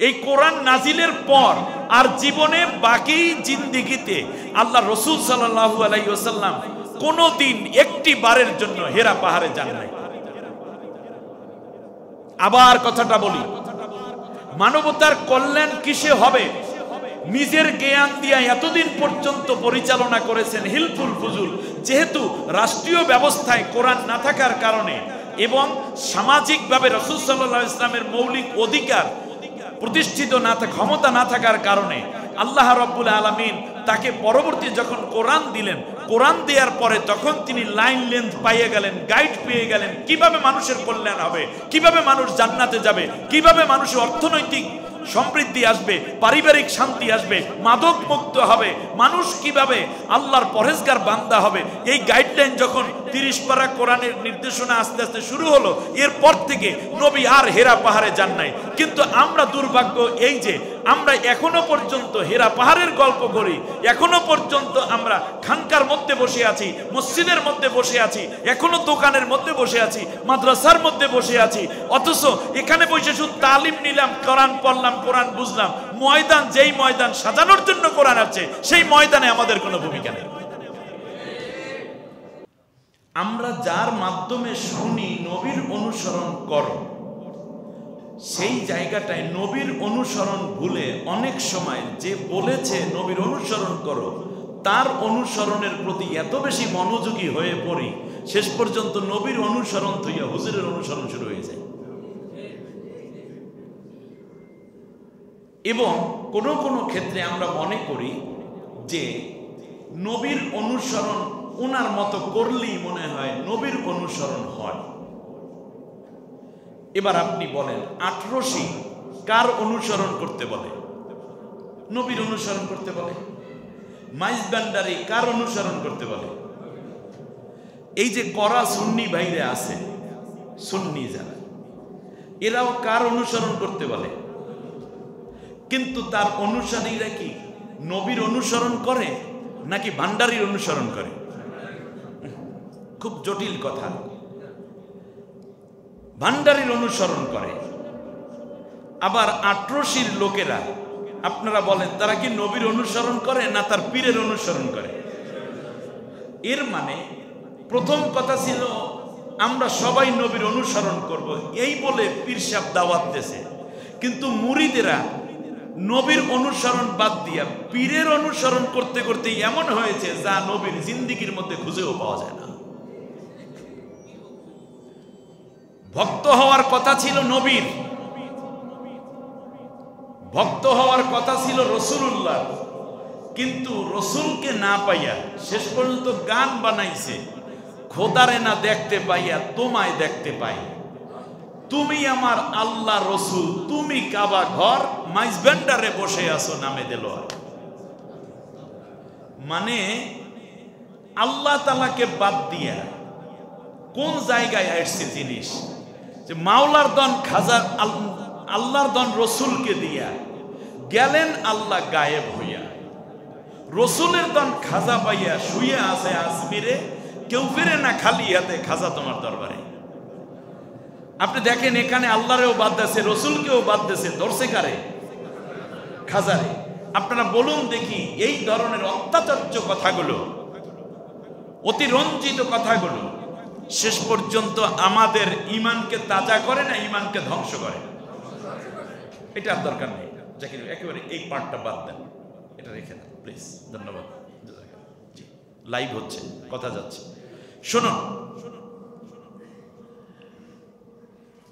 এই কোরআন নাজিলের পর আর জীবনে বাকি জিন্দেগিতে আল্লাহ রসুল সাল্লাল্লাহু আলাইহি ওয়াসাল্লাম কোনদিন একটি বারের জন্য হেরা পাহাড়ে যান নাই। আবার কথাটা বলি, মানবতার কল্যাণ কিসে হবে? নিজের জ্ঞান দিয়া এতদিন পর্যন্ত পরিচালনা করেছেন হিলফুল ফুজুল। যেহেতু রাষ্ট্রীয় ব্যবস্থায় কোরআন না থাকার কারণে এবং সামাজিকভাবে রাসূল সাল্লাল্লাহু আলাইহি ওয়াসাল্লামের মৌলিক অধিকার প্রতিষ্ঠিত না থাকা, ক্ষমতা না থাকার কারণে আল্লাহ রাব্বুল আলামিন তাকে পরবর্তী যখন কোরআন দিলেন, কোরআন দেওয়ার পরে তখন তিনি লাইন লেন্থ পেয়ে গেলেন, গাইড পেয়ে গেলেন কিভাবে মানুষের কল্যাণ হবে, কিভাবে মানুষ জান্নাতে যাবে, কিভাবে মানুষের অর্থনৈতিক সমৃদ্ধি আসবে, পারিবারিক শান্তি আসবে, মাদক মুক্ত হবে, মানুষ কিভাবে আল্লাহর পরহেজগার বান্দা হবে। এই গাইডলাইন যখন 30 পারা কোরআনের নির্দেশনা আস্তে আস্তে শুরু হলো, এরপর থেকে নবী আর হেরা পাহাড়ে যান নাই। কিন্তু আমরা দুর্ভাগ্য এই যে আমরা এখনো পর্যন্ত হেরা পাহাড়ের গল্প করি, এখনো পর্যন্ত আমরা খানকার মধ্যে বসে আছি, মসজিদের মধ্যে বসে আছি, এখনো দোকানের মধ্যে বসে আছি, মাদ্রাসার মধ্যে বসে আছি, অথচ এখানে বসে শুধু তালিম নিলাম, কোরআন পড়লাম, কোরআন বুঝলাম। ময়দান, যেই ময়দান সাজানোর জন্য কোরআন আছে, সেই ময়দানে আমাদের কোনো ভূমিকা নেই। আমরা যার মাধ্যমে শুনি নবীর অনুসরণ করো, সেই জায়গাটায় নবীর অনুসরণ ভুলে অনেক সময় যে বলেছে নবীর অনুসরণ করো, তার অনুসরণের প্রতি এত বেশি মনোযোগী হয়ে পড়ি, শেষ পর্যন্ত নবীর অনুসরণ থেকে হুজুরের অনুসরণ শুরু হয়ে যায়। এবং কোনো কোনো ক্ষেত্রে আমরা মনে করি যে নবীর অনুসরণ ওনার মতো করলেই মনে হয় নবীর অনুসরণ হয়। এবার আপনি বলেন, আটরশি কার অনুসরণ করতে বলে? নবীর অনুসরণ করতে বলে। মাইজবান্ডারি কার অনুসরণ করতে বলে? এই যে করা সুন্নি ভাইরা আছে, সুন্নি যারা, এরাও কার অনুসরণ করতে বলে? কিন্তু তার অনুসারীরা কি নবীর অনুসরণ করে নাকি ভান্ডারির অনুসরণ করে? খুব জটিল কথা। ভান্ডারির অনুসরণ করে। আবার আটরশির লোকেরা, আপনারা বলেন তারা কি নবীর অনুসরণ করে না তার পীরের অনুসরণ করে? এর মানে প্রথম কথা ছিল আমরা সবাই নবীর অনুসরণ করব, এই বলে পীর সাহেব দাওয়াত দিয়েছে। কিন্তু মুরিদেরা নবীর অনুসরণ বাদ দিয়া পীরের অনুসরণ করতে করতে এমন হয়েছে যা নবীর জিন্দেগির মধ্যে খুঁজেও পাওয়া যায় না। ভক্ত হওয়ার কথা ছিল নবীর, ভক্ত হওয়ার কথা ছিল রাসূলুল্লাহ, কিন্তু রাসূলকে না পাইয়া শেষ পর্যন্ত গান বানাইছে, খোদারে না দেখতে পাইয়া তোমায় দেখতে পাই, তুমি আমার আল্লাহ রসুল, তুমি কাবা ঘর, মাইজবান্ডারে বসে আছো নামে দেলোয়ার। মানে আল্লাহ তাআলাকে বাদ দিয়া কোন জায়গায় আসছে জিনিস, যে মাওলার দন খাজা, আল্লাহর দন রসুলকে দিয়া গেলেন আল্লাহ গায়েব হইয়া, রসুলের দন খাজা পাইয়া শুয়ে আছে আজমিরে, কেউ ফিরে না খালি হাতে খাজা তোমার দরবারে। আপনি দেখেন এখানে আল্লাহরেও বাদ দিয়েছে, রসুলকেও বাদ দিয়েছে, ধরছে কারে? খাজারে। আপনারা বলুন দেখি, এই ধরনের অত্যাচার্য কথাগুলো, অতিরঞ্জিত কথাগুলো শেষ পর্যন্ত আমাদের ঈমানকে তাজা করে না ঈমানকে ধ্বংস করে? এটা আর দরকার নেই, জাকির একেবারে এই পার্টটা বাদ দেন, এটা রেখে দেন প্লিজ। ধন্যবাদ। জি, লাইভ হচ্ছে, কথা যাচ্ছে, শুনুন।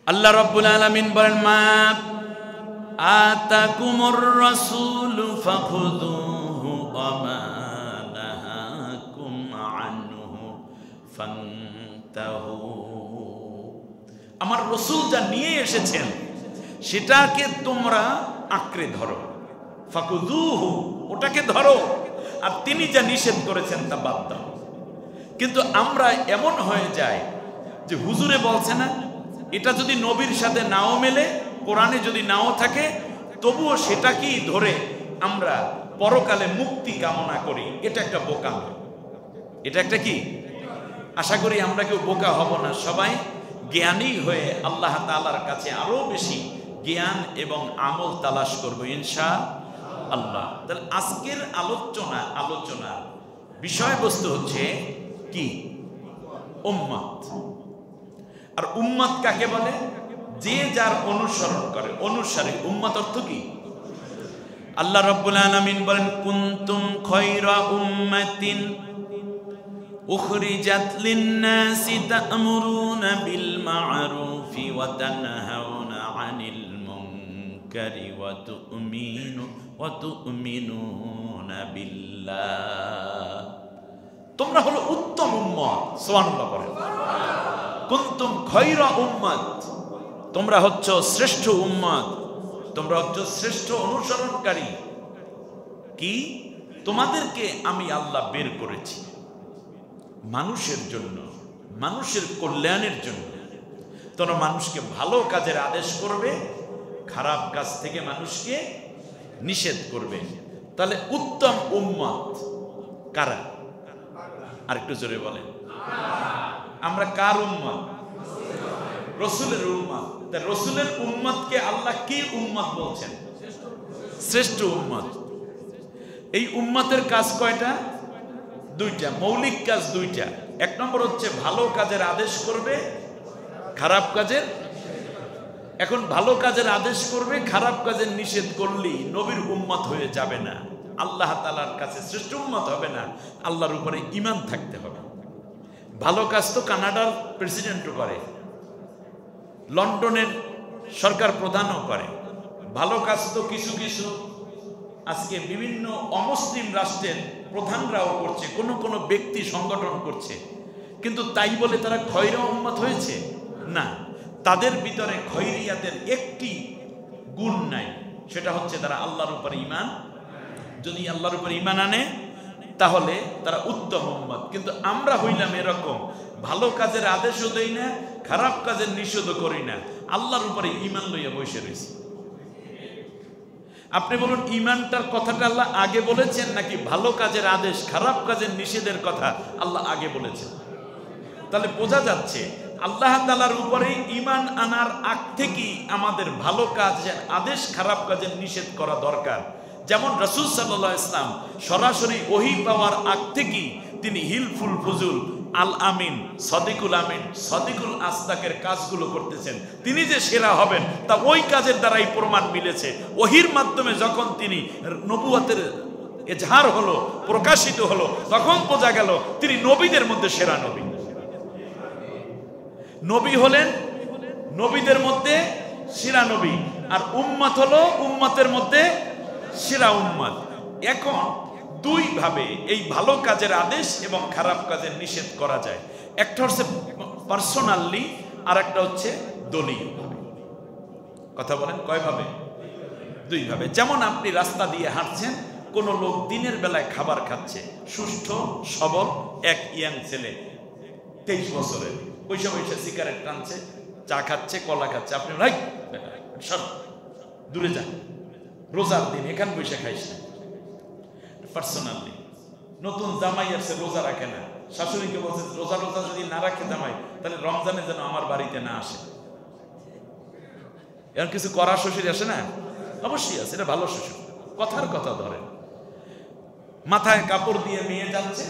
আল্লাহ রাব্বুল আলামিন বলেন, মা আতাকুমুর রাসূলু ফাখুযুহু ওয়া মা নাহাকুম আনহু ফান্তাহু। আমার রাসূল যা নিয়ে এসেছেন সেটাকে তোমরা আঁকড়ে ধরো, ফাখুযুহু, ওটাকে ধরো, আর তিনি যা নিষেধ করেছেন তা বাদ দাও। কিন্তু আমরা এমন হয়ে যায় যে হুজুরে বলছে না, এটা যদি নবীর সাথে নাও মেলে, কোরআনে যদি নাও থাকে, তবুও সেটাকেই ধরে আমরা পরকালে মুক্তি কামনা করি। এটা একটা বোকামি। এটা একটা কি? আশা করি আমরা কেউ বোকা হব না, সবাই জ্ঞানী হয়ে আল্লাহ তাআলার কাছে আরো বেশি জ্ঞান এবং আমল তালাশ করব ইনশাআল্লাহ। তাহলে আজকের আলোচনা বিষয়বস্তু হচ্ছে কি? উম্মত। আর উম্মত কাকে বলে? যে যার অনুসরণ করে, অনুসারী। উম্মত অর্থ কি? আল্লাহ রাব্বুল আলামিন বলেন, কুনতুম খায়রা উম্মাতিন উখরিজাত লিন-নাসি তা'মুরুনা বিল মা'রুফি ওয়া তানহাউনা আনিল মুনকারি ওয়া তু'মিনুনা বিল্লাহ। তোমরা হলো উত্তম উম্মত। সুবহানাল্লাহ বলেন। কুনতুম খায়রা উম্মাত, তোমরা হচ্ছ শ্রেষ্ঠ উম্মত, তোমরা হচ্ছ শ্রেষ্ঠ অনুসরণকারী। কি? তোমাদেরকে আমি আল্লাহ বের করেছি মানুষের জন্য, মানুষের কল্যাণের জন্য। তোমরা মানুষকে ভালো কাজের আদেশ করবে, খারাপ কাজ থেকে মানুষকে নিষেধ করবে। তাহলে উত্তম উম্মত কারা? আরেকটু জোরে বলেন। আমরা কার উম্মত? রসুলের উম্মত। রসুলের উম্মতকে আল্লাহ কি উম্মত বলছেন? শ্রেষ্ঠ উম্মত। এই উম্মতের কাজ কয়টা? দুইটা, মৌলিক কাজ দুইটা। এক নম্বর হচ্ছে ভালো কাজের আদেশ করবে, খারাপ কাজের। এখন ভালো কাজের আদেশ করবে, খারাপ কাজের নিষেধ করলেই নবীর উম্মত হয়ে যাবে না, আল্লাহ তাআলার কাছে শ্রেষ্ঠ উম্মত হবে না। আল্লাহর উপরে ঈমান থাকতে হবে। ভালো কাজ তো কানাডার প্রেসিডেন্টও করে, লন্ডনের সরকার প্রধানও করে। ভালো কাজ তো কিছু কিছু আজকে বিভিন্ন অমুসলিম রাষ্ট্রের প্রধানরাও করছে, কোনো কোনো ব্যক্তি সংগঠন করছে। কিন্তু তাই বলে তারা খয়রা উম্মত হয়েছে না। তাদের ভিতরে খয়রিয়াতের একটি গুণ নাই, সেটা হচ্ছে তারা আল্লাহর উপরে ঈমান। যদি আল্লাহর উপরে ঈমান আনে তাহলে তারা উত্তম উম্মত। কিন্তু আমরা হইলাম এরকম, ভালো কাজের আদেশও দেই না, খারাপ কাজের নিষেধও করি না, আল্লাহর উপরে ঈমান লইয়া বসে রয়েছি। আপনি বলুন, ঈমানটার কথাটা আল্লাহ আগে বলেছেন নাকি ভালো কাজের আদেশ খারাপ কাজের নিষেধের কথা আল্লাহ আগে বলেছেন? তাহলে বোঝা যাচ্ছে আল্লাহ তাআলার উপরে ঈমান আনার আগ থেকেই আমাদের ভালো কাজের আদেশ খারাপ কাজের নিষেধ করা দরকার। যেমন রাসূল সাল্লাল্লাহু আলাইহি ওয়াসাল্লাম সরাসরি ওহী পাওয়ার আগ থেকেই তিনি হিলফুল ফুজুল, আল আমিন, সদিকুল আমিন, সদিকুল আসদাকের কাজগুলো করতেছেন। তিনি যে সেরা হবেন তা ওই কাজের দ্বারাই প্রমাণ মিলেছে। ওহীর মাধ্যমে যখন তিনি নবুয়তের এজহার হলো, প্রকাশিত হলো, তখন বোঝা গেল তিনি নবীদের মধ্যে সেরা নবী। নবী হলেন নবীদের মধ্যে সেরা নবী, আর উম্মত হলো উম্মতের মধ্যে সেরা উম্মত। এখন দুই ভাবে এই ভালো কাজের আদেশ এবং খারাপ কাজের নিষেধ করা যায়। একটা হচ্ছে পার্সোনালি, আর একটা হচ্ছে দলীয় ভাবে। কথা বলেন কয় ভাবে? দুই ভাবে। যেমন আপনি রাস্তা দিয়ে হাঁটছেন, কোন লোক দিনের বেলায় খাবার খাচ্ছে, সুষ্ঠ সবল এক ইয়াং ছেলে 23 বছরের, পয়সা পয়সা সিগারেট টানছে, চা খাচ্ছে, কলা খাচ্ছে। আপনি রাই সর, দূরে যান, রোজার দিন এখান বসে খাইস না। পার্সোনালি। নতুন জামাই আসছে, রোজা রাখে না, শাশুড়িকে বলছে রোজা রোজা যদি না রাখে জামাই, তাহলে রমজানে যেন আমার বাড়িতে না আসে। এমন কিছু করা শ্বশুর আসে না? অবশ্যই আছে, এটা ভালো শ্বশুর, কথার কথা ধরেন। মাথায় কাপড় দিয়ে মেয়ে যাচ্ছে,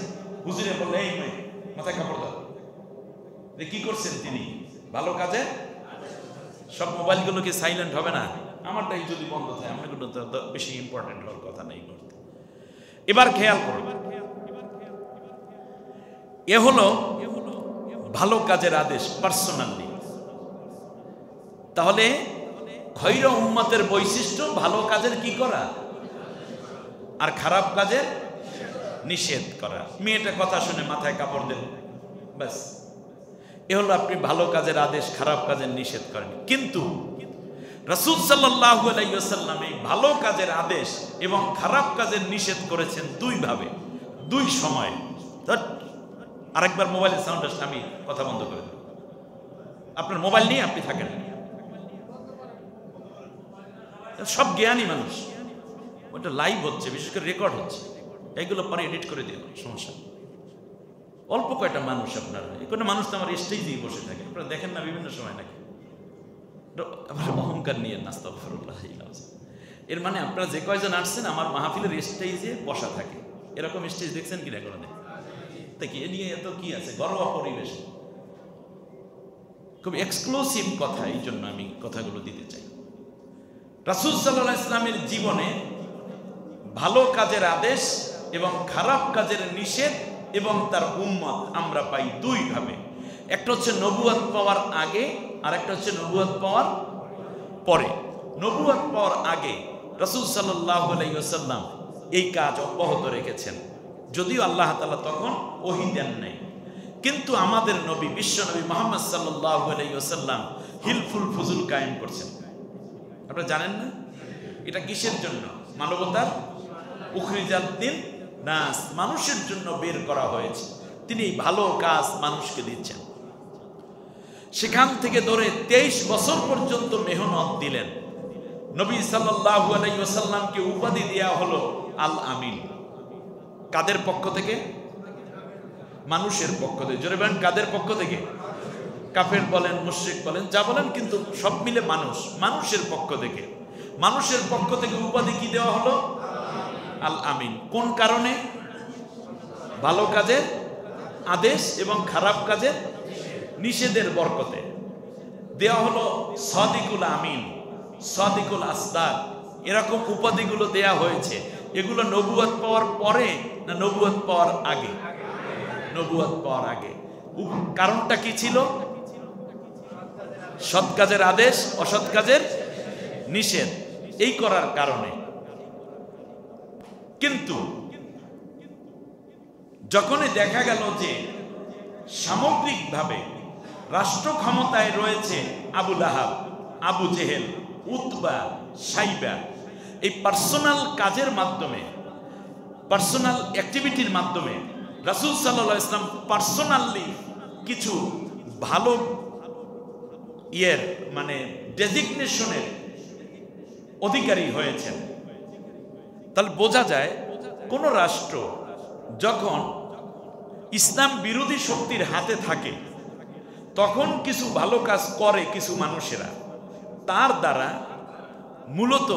হুজুরে বললে এই মেয়ে মাথায় কাপড় দাও। কি করছেন তিনি? ভালো কাজে। সব মোবাইলগুলো কি সাইলেন্ট হবে না? আমারটাই যদি বন্ধ থাকে, আমার কোনো বেশি ইম্পর্টেন্ট হওয়ার কথা নেই। এবার খেয়াল করুন, এ হলো ভালো কাজের আদেশ পার্সোনালি। তাহলে খয়রা উম্মতের বৈশিষ্ট্য ভালো কাজের কি করা আর খারাপ কাজের নিষেধ করা। মেয়েটা কথা শুনে মাথায় কাপড় দিল, ব্যাস, এ হলো আপনি ভালো কাজের আদেশ, খারাপ কাজের নিষেধ করেন। কিন্তু রাসূল সাল্লাল্লাহু আলাইহি ওয়াসাল্লাম এই ভালো কাজের আদেশ এবং খারাপ কাজের নিষেধ করেছেন দুই ভাবে, দুই সময়। আরেকবার মোবাইলের সাউন্ড আসলে আমি কথা বন্ধ করে দেব। আপনার মোবাইল নিয়ে আপনি থাকেন, সব জ্ঞানী মানুষ, ওটা লাইভ হচ্ছে, বিশেষ করে রেকর্ড হচ্ছে, এইগুলো পরে এডিট করে দিন, সমস্যা। অল্প কয়টা মানুষ আপনারা, এই কোনো মানুষ তো আমার স্টেজেই বসে থাকে, আপনারা দেখেন না বিভিন্ন সময় নাকি? অহংকার নিয়ে নাস্তাগফিরুল্লাহ। এর মানে আপনারা যে কয়জন আসছেন আমার মাহফিলের স্টেজে বসা থাকে, এরকম স্টেজ দেখছেন কিনা কোনো দিন? দেখি এ নিয়ে এত কি আছে, ঘরোয়া পরিবেশ, খুব এক্সক্লুসিভ কথা, এই জন্য আমি কথাগুলো দিতে চাই। রাসূল সাল্লাল্লাহু আলাইহি ওয়াসাল্লামের জীবনে ভালো কাজের আদেশ এবং খারাপ কাজের নিষেধ এবং তার উম্মত আমরা পাই দুই ভাবে। একটা হচ্ছে নবুয়ত পাওয়ার আগে, আর একটা হচ্ছে নবুয়ত পাওয়ার পরে। নবুয়ত পাওয়ার আগে রাসূল সাল্লাল্লাহু আলাইহি ওয়াসাল্লাম এই কাজ অব্যাহত রেখেছেন, যদিও আল্লাহ তাআলা তখন ওহী দেন নাই। কিন্তু আমাদের নবী বিশ্বনবী মুহাম্মদ সাল্লাল্লাহু আলাইহি ওয়াসাল্লাম হিলফুল ফুজুল কায়েম করছেন। আপনারা জানেন না এটা কিসের জন্য? মানবতার উখরিজাত দিন নাস, মানুষের জন্য বের করা হয়েছে। তিনি এই ভালো কাজ মানুষকে দিচ্ছেন। সেখান থেকে ধরে 23 বছর পর্যন্ত মেহনত দিলেন। নবী সাল্লাল্লাহু আলাইহি ওয়াসাল্লামকে উপাধি দেয়া হলো আল আমিন। কাদের পক্ষ থেকে? মানুষের পক্ষ থেকে। জোরে বলেন, কাদের পক্ষ থেকে? কাফের বলেন, মুশরিক বলেন, যা বলেন, কিন্তু সব মিলে মানুষ, মানুষের পক্ষ থেকে। মানুষের পক্ষ থেকে উপাধি কি দেওয়া হলো? আল আমিন। কোন কারণে? ভালো কাজের আদেশ এবং খারাপ কাজের নিষেধের বরকতে দেওয়া হলো সাদিকুল আমিন, সাদিকুল আসদাক। এরকম উপাধিগুলো দেয়া হয়েছে। এগুলো নবুয়ত পাওয়ার পরে না নবুয়ত পাওয়ার আগে? নবুয়ত পাওয়ার আগে। কারণটা কি ছিল? সৎ কাজের আদেশ, অসৎ কাজের নিষেধ, এই করার কারণে। কিন্তু যখনই দেখা গেল যে সামগ্রিকভাবে রাষ্ট্র ক্ষমতায় রয়েছে আবু লাহাব, আবু জেহেল, উতবা, সাইবা, এই পার্সোনাল কাজের মাধ্যমে, পার্সোনাল অ্যাক্টিভিটির মাধ্যমে রাসূল সাল্লাল্লাহু আলাইহি ওয়াসাল্লাম পার্সোনালি কিছু ভালো মানে ডেজিগনেশনের অধিকারী হয়েছেন। তাহলে বোঝা যায় কোন রাষ্ট্র যখন ইসলাম বিরোধী শক্তির হাতে থাকে তখন কিছু ভালো কাজ করে কিছু মানুষেরা, তার দ্বারা মূলত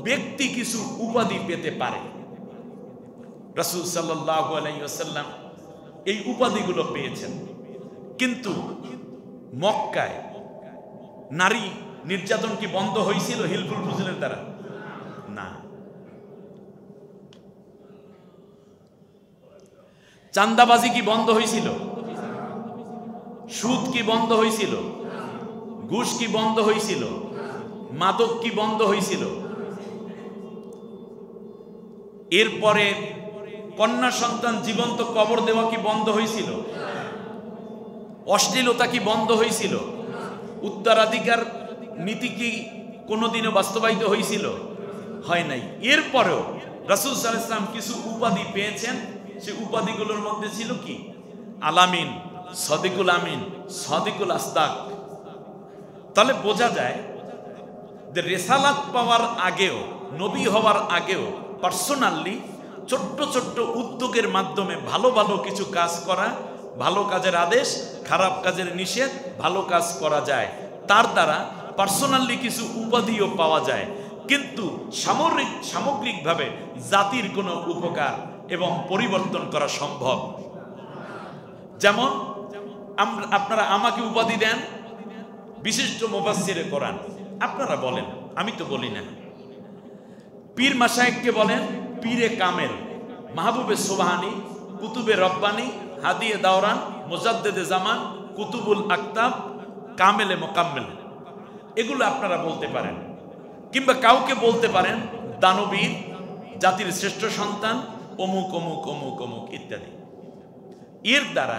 ব্যক্তি কিছু উপাধি পেতে পারে। রাসূল সাল্লাল্লাহু আলাইহি ওয়াসাল্লাম এই উপাধিগুলো পেয়েছেন। কিন্তু মক্কায় নারী নির্যাতন কি বন্ধ হয়েছিল হিলফুল ফুজুলের দ্বারা? না। চাঁদাবাজি কি বন্ধ হয়েছিল? সুদ কি বন্ধ হয়েছিল? ঘুষ কি বন্ধ হয়েছিল? মাদক কি বন্ধ হয়েছিল? এরপরে কন্যা সন্তান জীবন্ত কবর দেওয়া কি বন্ধ হয়েছিল? অশ্লীলতা কি বন্ধ হয়েছিল? উত্তরাধিকার নীতি কি কোনোদিনও বাস্তবায়িত হয়েছিল? হয় নাই। এরপরেও রাসূল সাল্লাল্লাহু আলাইহি ওয়াসাল্লাম কিছু উপাধি পেয়েছেন। সেই উপাধিগুলোর মধ্যে ছিল কি? আলামিন, সাদিকুল আমিন, সাদিকুল আসদাক। তাহলে বোঝা যায় যে রিসালাত পাওয়ার আগেও, নবী হওয়ার আগেও পার্সোনালি ছোট্ট ছোট্ট উদ্যোগের মাধ্যমে ভালো ভালো কিছু কাজ করা, ভালো কাজের আদেশ, খারাপ কাজের নিষেধ, ভালো কাজ করা যায়। তার দ্বারা পার্সোনালি কিছু উপাধিও পাওয়া যায়। কিন্তু সামগ্রিকভাবে জাতির কোনো উপকার এবং পরিবর্তন করা সম্ভব। যেমন আপনারা আমাকে উপাধি দেন বিশিষ্ট মুফাসসিরে কোরআন, আপনারা বলেন, আমি তো বলি না। পীর মাশায়েখকে বলেন পীরে কামেল, মাহবুবে সুবহানি, কুতুবে রব্বানি, হাদিয়ে দাওরান, মুজাদ্দেদে জামান, কুতুবুল আকতাব, কামেলে মোকাম্মেল, এগুলো আপনারা বলতে পারেন। কিংবা কাউকে বলতে পারেন দানবীর, জাতির শ্রেষ্ঠ সন্তান, অমুক অমুক অমুক অমুক ইত্যাদি। এর দ্বারা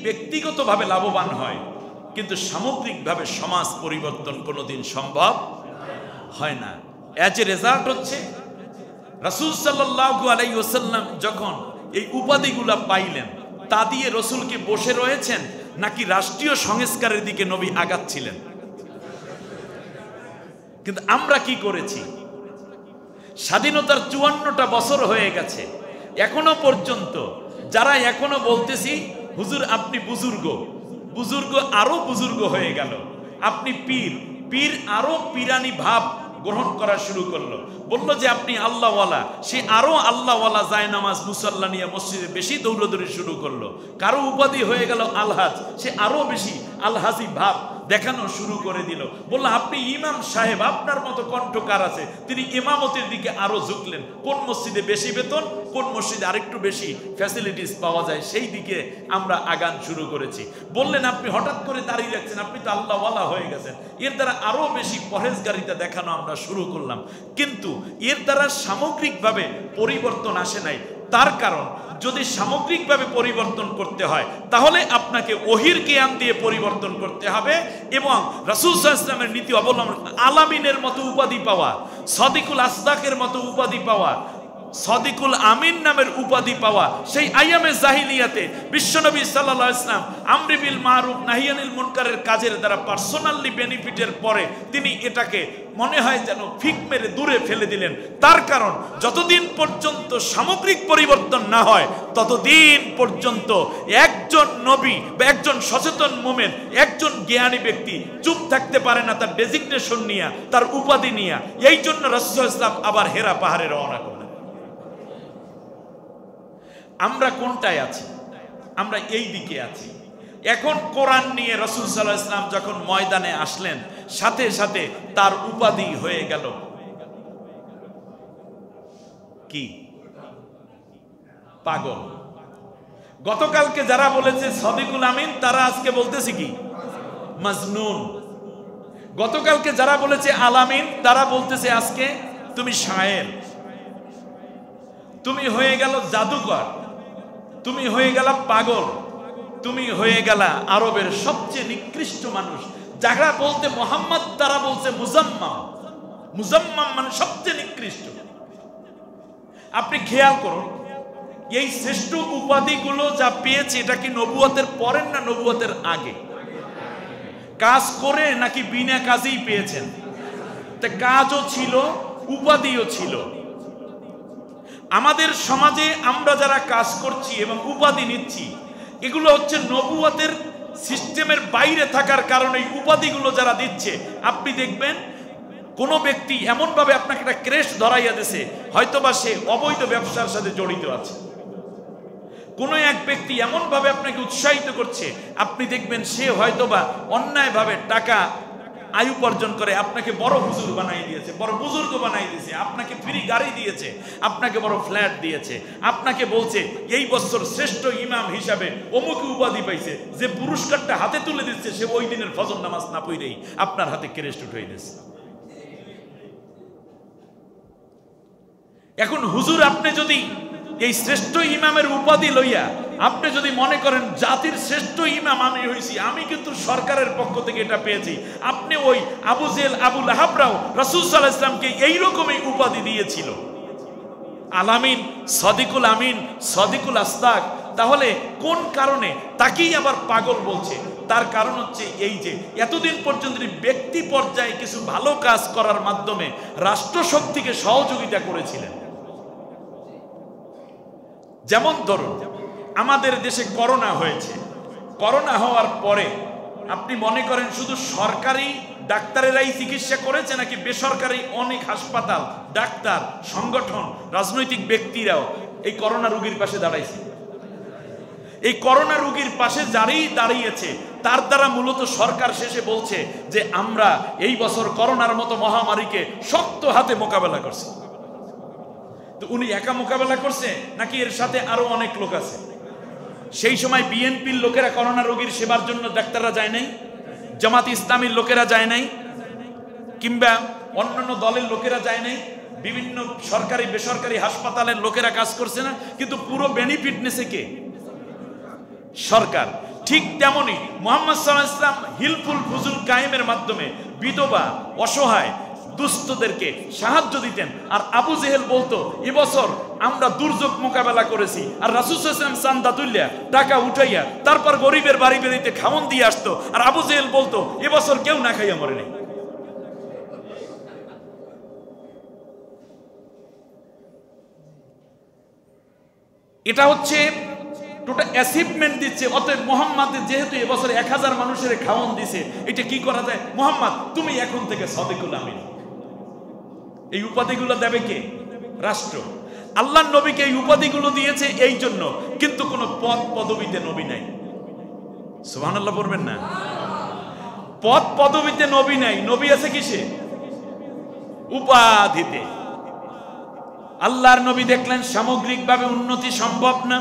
ব্যক্তিগতভাবে লাভবান হয়, কিন্তু সামগ্রিকভাবে সমাজ পরিবর্তন কোনোদিন সম্ভব হয় না। এজ এ রেজাল্ট হচ্ছে রাসূল সাল্লাল্লাহু আলাইহি ওয়াসাল্লাম যখন এই উপাধিগুলা পাইলেন, তা দিয়ে রসুলকে বসে রয়েছেন নাকি রাষ্ট্রীয় সংস্কারের দিকে নবী আগাচ্ছিলেন? কিন্তু আমরা কি করেছি? স্বাধীনতার 54টা বছর হয়ে গেছে, এখনো পর্যন্ত যারা এখনো বলতেছি হুজুর আপনি বুজুর্গ, বুজুর্গ আরো বুজুর্গ হয়ে গেল, আপনি পীর, পীর আরো পীরানি ভাব গ্রহণ করা শুরু করলো, বললো যে আপনি আল্লাহওয়ালা, সে আরো আল্লাহওয়ালা যায় নামাজ মুসাল্লা নিয়ে মসজিদে বেশি দৌড়দৌড়ি শুরু করলো। কারো উপাধি হয়ে গেল আলহাজ, সে আরো বেশি আলহাজি ভাব দেখানো শুরু করে দিল। বললো আপনি ইমাম সাহেব, আপনার মতো কণ্ঠকার আছে, তিনি ইমামতির দিকে আরো ঝুঁকলেন। কোন মসজিদে বেশি বেতন, কোন মসজিদে আরেকটু বেশি ফ্যাসিলিটিস পাওয়া যায়, সেই দিকে আমরা আগান শুরু করেছি। বললেন আপনি হঠাৎ করে দাঁড়িয়ে রাখছেন, আপনি তো আল্লাহওয়ালা হয়ে গেছেন। এর দ্বারা আরো বেশি পরহেজগারিতা দেখানো আমরা শুরু করলাম, কিন্তু এর দ্বারা সামগ্রিকভাবে পরিবর্তন আসে নাই। তার কারণ, যদি সামগ্রিকভাবে পরিবর্তন করতে হয় তাহলে আপনাকে ওহির জ্ঞান দিয়ে পরিবর্তন করতে হবে এবং রাসূল সাল্লাল্লাহু আলাইহি ওয়াসাল্লামের নীতি অবলম্বন, আলামিনের মতো উপাধি পাওয়া, সদিকুল আসদাকের মতো উপাধি পাওয়া, সদিকুল আমিন নামের উপাধি পাওয়া। সেই আইয়ামে জাহিলিয়াতে বিশ্বনবী সাল্লাল্লাহু আলাইহি ওয়াসাল্লাম আমর বিল মারুফ নাহি আনিল মুনকারের কাজের দ্বারা পার্সোনালি বেনিফিটের পরে তিনি এটাকে মনে হয় যেন ফিক মেরে দূরে ফেলে দিলেন। তার কারণ, যতদিন পর্যন্ত সামগ্রিক পরিবর্তন না হয় ততদিন পর্যন্ত একজন নবী বা একজন সচেতন মুমিন, একজন জ্ঞানী ব্যক্তি চুপ থাকতে পারে না তার ডেজিগনেশন নিয়ে, তার উপাধি নিয়ে। এই জন্য রাসূল সাল্লাল্লাহু আলাইহি ওয়াসাল্লাম আবার হেরা পাহাড়ে রওনা করলেন। আমরা কোনটায় আছি? আমরা এই দিকে আছি। এখন কোরআন নিয়ে রাসূল সাল্লাল্লাহু আলাইহি ওয়াসাল্লাম যখন ময়দানে আসলেন, সাথে সাথে তার উপাধি হয়ে গেল কি? পাগল। গতকালকে যারা বলেছে সদিকুল আমিন, তারা আজকে বলতেছে কি? মাজনুন। গতকালকে যারা বলেছে আলামিন, তারা বলতেছে আজকে তুমি শায়ের। তুমি হয়ে গেল জাদুকর, তুমি হয়ে গেল পাগল, তুমি হয়ে গেল আরবের সবচেয়ে নিকৃষ্ট মানুষ। যারা বলতে মোহাম্মদ, তারা বলছে মুজাম্মাম। মুজাম্মাম মানে সবচেয়ে নিকৃষ্ট। আপনি খেয়াল করুন, এই শ্রেষ্ঠ উপাধিগুলো যা পেয়েছে, এটা কি নবুয়তের পরের না নবুয়তের আগে? কাজ করে নাকি বিনা কাজেই পেয়েছেন? তা কাজও ছিল, উপাধিও ছিল। আমাদের সমাজে আমরা যারা কাজ করছি এবং উপাধি নিচ্ছি, এগুলো হচ্ছে নবুয়তের সিস্টেমের বাইরে থাকার কারণে উপাধিগুলো যারা দিচ্ছে। আপনি দেখবেন কোন ব্যক্তি এমন ভাবে আপনাকে একটা ক্রেশ ধরাইয়া দিয়েছে, হয়তোবা সে অবৈধ ব্যবসার সাথে জড়িত আছে। কোন এক ব্যক্তি এমন ভাবে আপনাকে উৎসাহিত করছে, আপনি দেখবেন সে হয়তোবা অন্যায়ভাবে টাকা আয় উপার্জন করে আপনাকে বড় হুজুর বানাই দিয়েছে, বড় বুজুর্গ বানাই দিয়েছে, আপনাকে ফ্রি গাড়ি দিয়েছে, আপনাকে বড় ফ্ল্যাট দিয়েছে, আপনাকে বলছে এই বছর শ্রেষ্ঠ ইমাম হিসাবে অমুক উপাধি পাইছে। যে পুরস্কারটা হাতে তুলে দিচ্ছে, সে ওই দিনের ফজর নামাজ না পড়েই আপনার হাতে ক্রেস্ট উঠে দিয়েছে। এখন হুজুর, আপনি যদি এই শ্রেষ্ঠ ইমামের উপাধি লইয়া আপনি যদি মনে করেন জাতির শ্রেষ্ঠ ইমাম আমি হইছি, আমি কিন্তু সরকারের পক্ষ থেকে এটা পেয়েছি, আপনি ওই আবু জেহেল, আবু লাহাবরাও রাসূল সাল্লাল্লাহু আলাইহি ওয়াসাল্লামকে এইরকমই উপাধি দিয়েছিল, আলামিন, সদিকুল আমিন, সদিকুল আসদাক। তাহলে কোন কারণে তাকেই আবার পাগল বলছে? তার কারণ হচ্ছে এই যে এতদিন পর্যন্ত ব্যক্তি পর্যায়ে কিছু ভালো কাজ করার মাধ্যমে রাষ্ট্রশক্তিকে সহযোগিতা করেছিলেন। যেমন ধরুন, আমাদের দেশে করোনা হয়েছে। করোনা হওয়ার পরে আপনি মনে করেন শুধু সরকারি ডাক্তারেরাই চিকিৎসা করেছে নাকি বেসরকারি অনেক হাসপাতাল, ডাক্তার, সংগঠন, রাজনৈতিক ব্যক্তিরাও এই করোনা রোগীর পাশে দাঁড়াইছে? এই করোনা রোগীর পাশে যারাই দাঁড়িয়েছে, তার দ্বারা মূলত সরকার শেষে বলছে যে আমরা এই বছর করোনার মতো মহামারীকে শক্ত হাতে মোকাবেলা করছি। তো উনি একা মোকাবেলা করছে নাকি এর সাথে আরো অনেক লোক আছে? সেই সময় বিএনপির লোকেরা করোনা রোগীর সেবার জন্য ডাক্তাররা যায় নাই, জামাত ইসলামীর লোকেরা যায় নাই, কিংবা অন্যান্য দলের লোকেরা যায় নাই, বিভিন্ন সরকারি বেসরকারি হাসপাতালের লোকেরা কাজ করছে না, কিন্তু পুরো বেনিফিট নেছে কে? সরকার। ঠিক তেমনি মুহাম্মদ সাল্লাল্লাহু আলাইহি ওয়াসাল্লাম হিলফুল ফুজুল কায়েমের মাধ্যমে বিধবা, অসহায়, দুস্থদেরকে সাহায্য দিতেন। আর আবু জেহেল বলতো এবছর আমরা দুর্যোগ মোকাবেলা করেছি, আর রাসূল সাল্লাল্লাহু আলাইহি ওয়াসাল্লাম চান্দা তুলিয়া টাকা উঠাইয়া তারপর গরিবের বাড়ি বেরিতে খাওন দিয়ে আসতো, আর আবু জেহেল বলতো এবছর কেউ না খাইয়া মরে নাই। এটা হচ্ছে টোটাল অ্যাচিভমেন্ট দিচ্ছে। অতএব মোহাম্মদ যেহেতু এবছর 1000 মানুষের খাওয়ান দিছে, এটা কি করা যায়? মোহাম্মদ তুমি এখন থেকে সাদিকুল আমিন। এই উপাধিগুলো দেবে কে? রাষ্ট্র। আল্লাহর নবীকে এই উপাধিগুলো দিয়েছে এই জন্য, কিন্তু কোনো পদ পদবিতে নবী নাই। সুবহানাল্লাহ বলবেন না? পদ পদবিতে নবী নাই, নবী আছে কিসে? উপাধিতে। আল্লাহর নবী দেখলেন সামগ্রিকভাবে উন্নতি সম্ভব না।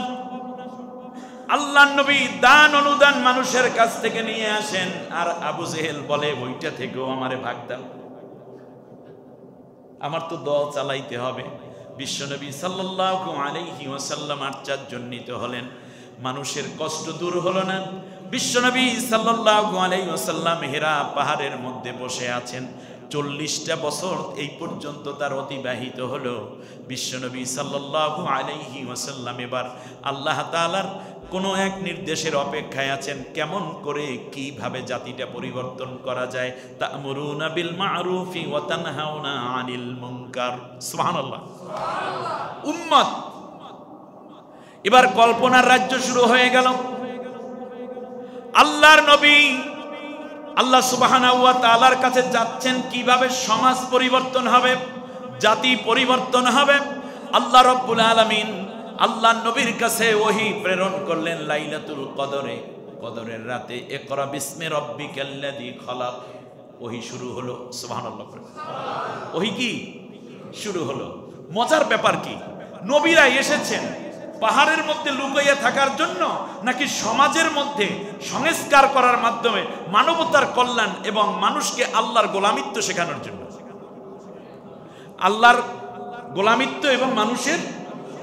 আল্লাহর নবী দান অনুদান মানুষের কাছ থেকে নিয়ে আসেন, আর আবু জেহেল বলে ওইটা থেকেও আমারে ভাগ দাও, আমার তো দল চালাইতে হবে। বিশ্বনবী সাল্লাল্লাহু আলাইহি ওয়াসাল্লাম আশ্চর্যান্বিত হলেন, মানুষের কষ্ট দূর হলো না। বিশ্বনবী সাল্লাল্লাহু আলাইহি ওয়াসাল্লাম হেরা পাহাড়ের মধ্যে বসে আছেন, 40টা বছর এই পর্যন্ত তার অতিবাহিত হলো। বিশ্বনবী সাল্লাল্লাহু আলাইহি ওয়াসাল্লাম এবার আল্লাহ তাআলার কোনো এক নির্দেশের অপেক্ষায় আছেন, কেমন করে কিভাবে জাতিটা পরিবর্তন করা যায়। তা'মুরুনা বিল মা'রুফি ওয়া তানহাউনা আনিল মুনকার। সুবহানাল্লাহ। উম্মত এবার কল্পনার রাজ্য শুরু হয়ে গেল। আল্লাহর নবী আল্লাহ সুবহানাহু ওয়া তাআলার কাছে যাচ্ছেন, কিভাবে সমাজ পরিবর্তন হবে, জাতি পরিবর্তন হবে। আল্লাহ রাব্বুল আলামিন আল্লাহর নবীর কাছে ওহী প্রেরণ করলেন লাইলাতুল কদরে, কদরের রাতে। ইকরা বিসমি রাব্বিকাল্লাযী খালাক। ওহী শুরু হলো। সুবহানাল্লাহ। ওহী কি শুরু হলো? মজার ব্যাপার কি, নবীরা এসেছেন পাহাড়ের মধ্যে লুকাইয়া থাকার জন্য, নাকি সমাজের মধ্যে সংস্কার করার মাধ্যমে মানবতার কল্যাণ এবং মানুষকে আল্লাহর গোলামিত্ব শেখানোর জন্য? আল্লাহর গোলামিত্ব এবং মানুষের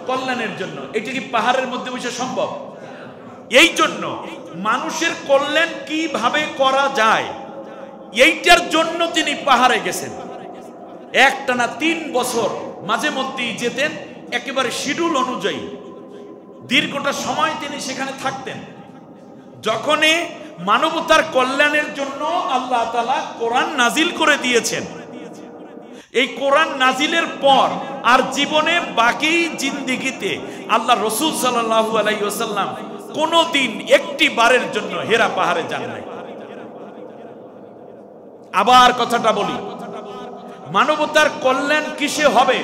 কল্যাণের জন্য। এটা কি পাহাড়ের মধ্যে বসে সম্ভব? এই জন্য মানুষের কল্যাণ কিভাবে করা যায়, এইটার জন্য তিনি পাহাড়ে গেছেন। একটানা 3 বছর মাঝে মধ্যেই যেতেন, একেবারে শিডিউল অনুযায়ী দীর্ঘটা সময় তিনি সেখানে থাকতেন। যখনই মানবতার কল্যাণের জন্য আল্লাহ তাআলা কোরআন নাজিল করে দিয়েছেন, এই কোরআন নাজিলের পর আর জীবনে বাকি জিন্দেগিতে আল্লাহ রাসূল সাল্লাল্লাহু আলাইহি ওয়াসাল্লাম কোনোদিন একটি বারের জন্য হেরা পাহাড়ে যান নাই। আবার কথাটা বলি, মানবতার কল্যাণ কিসে হবে?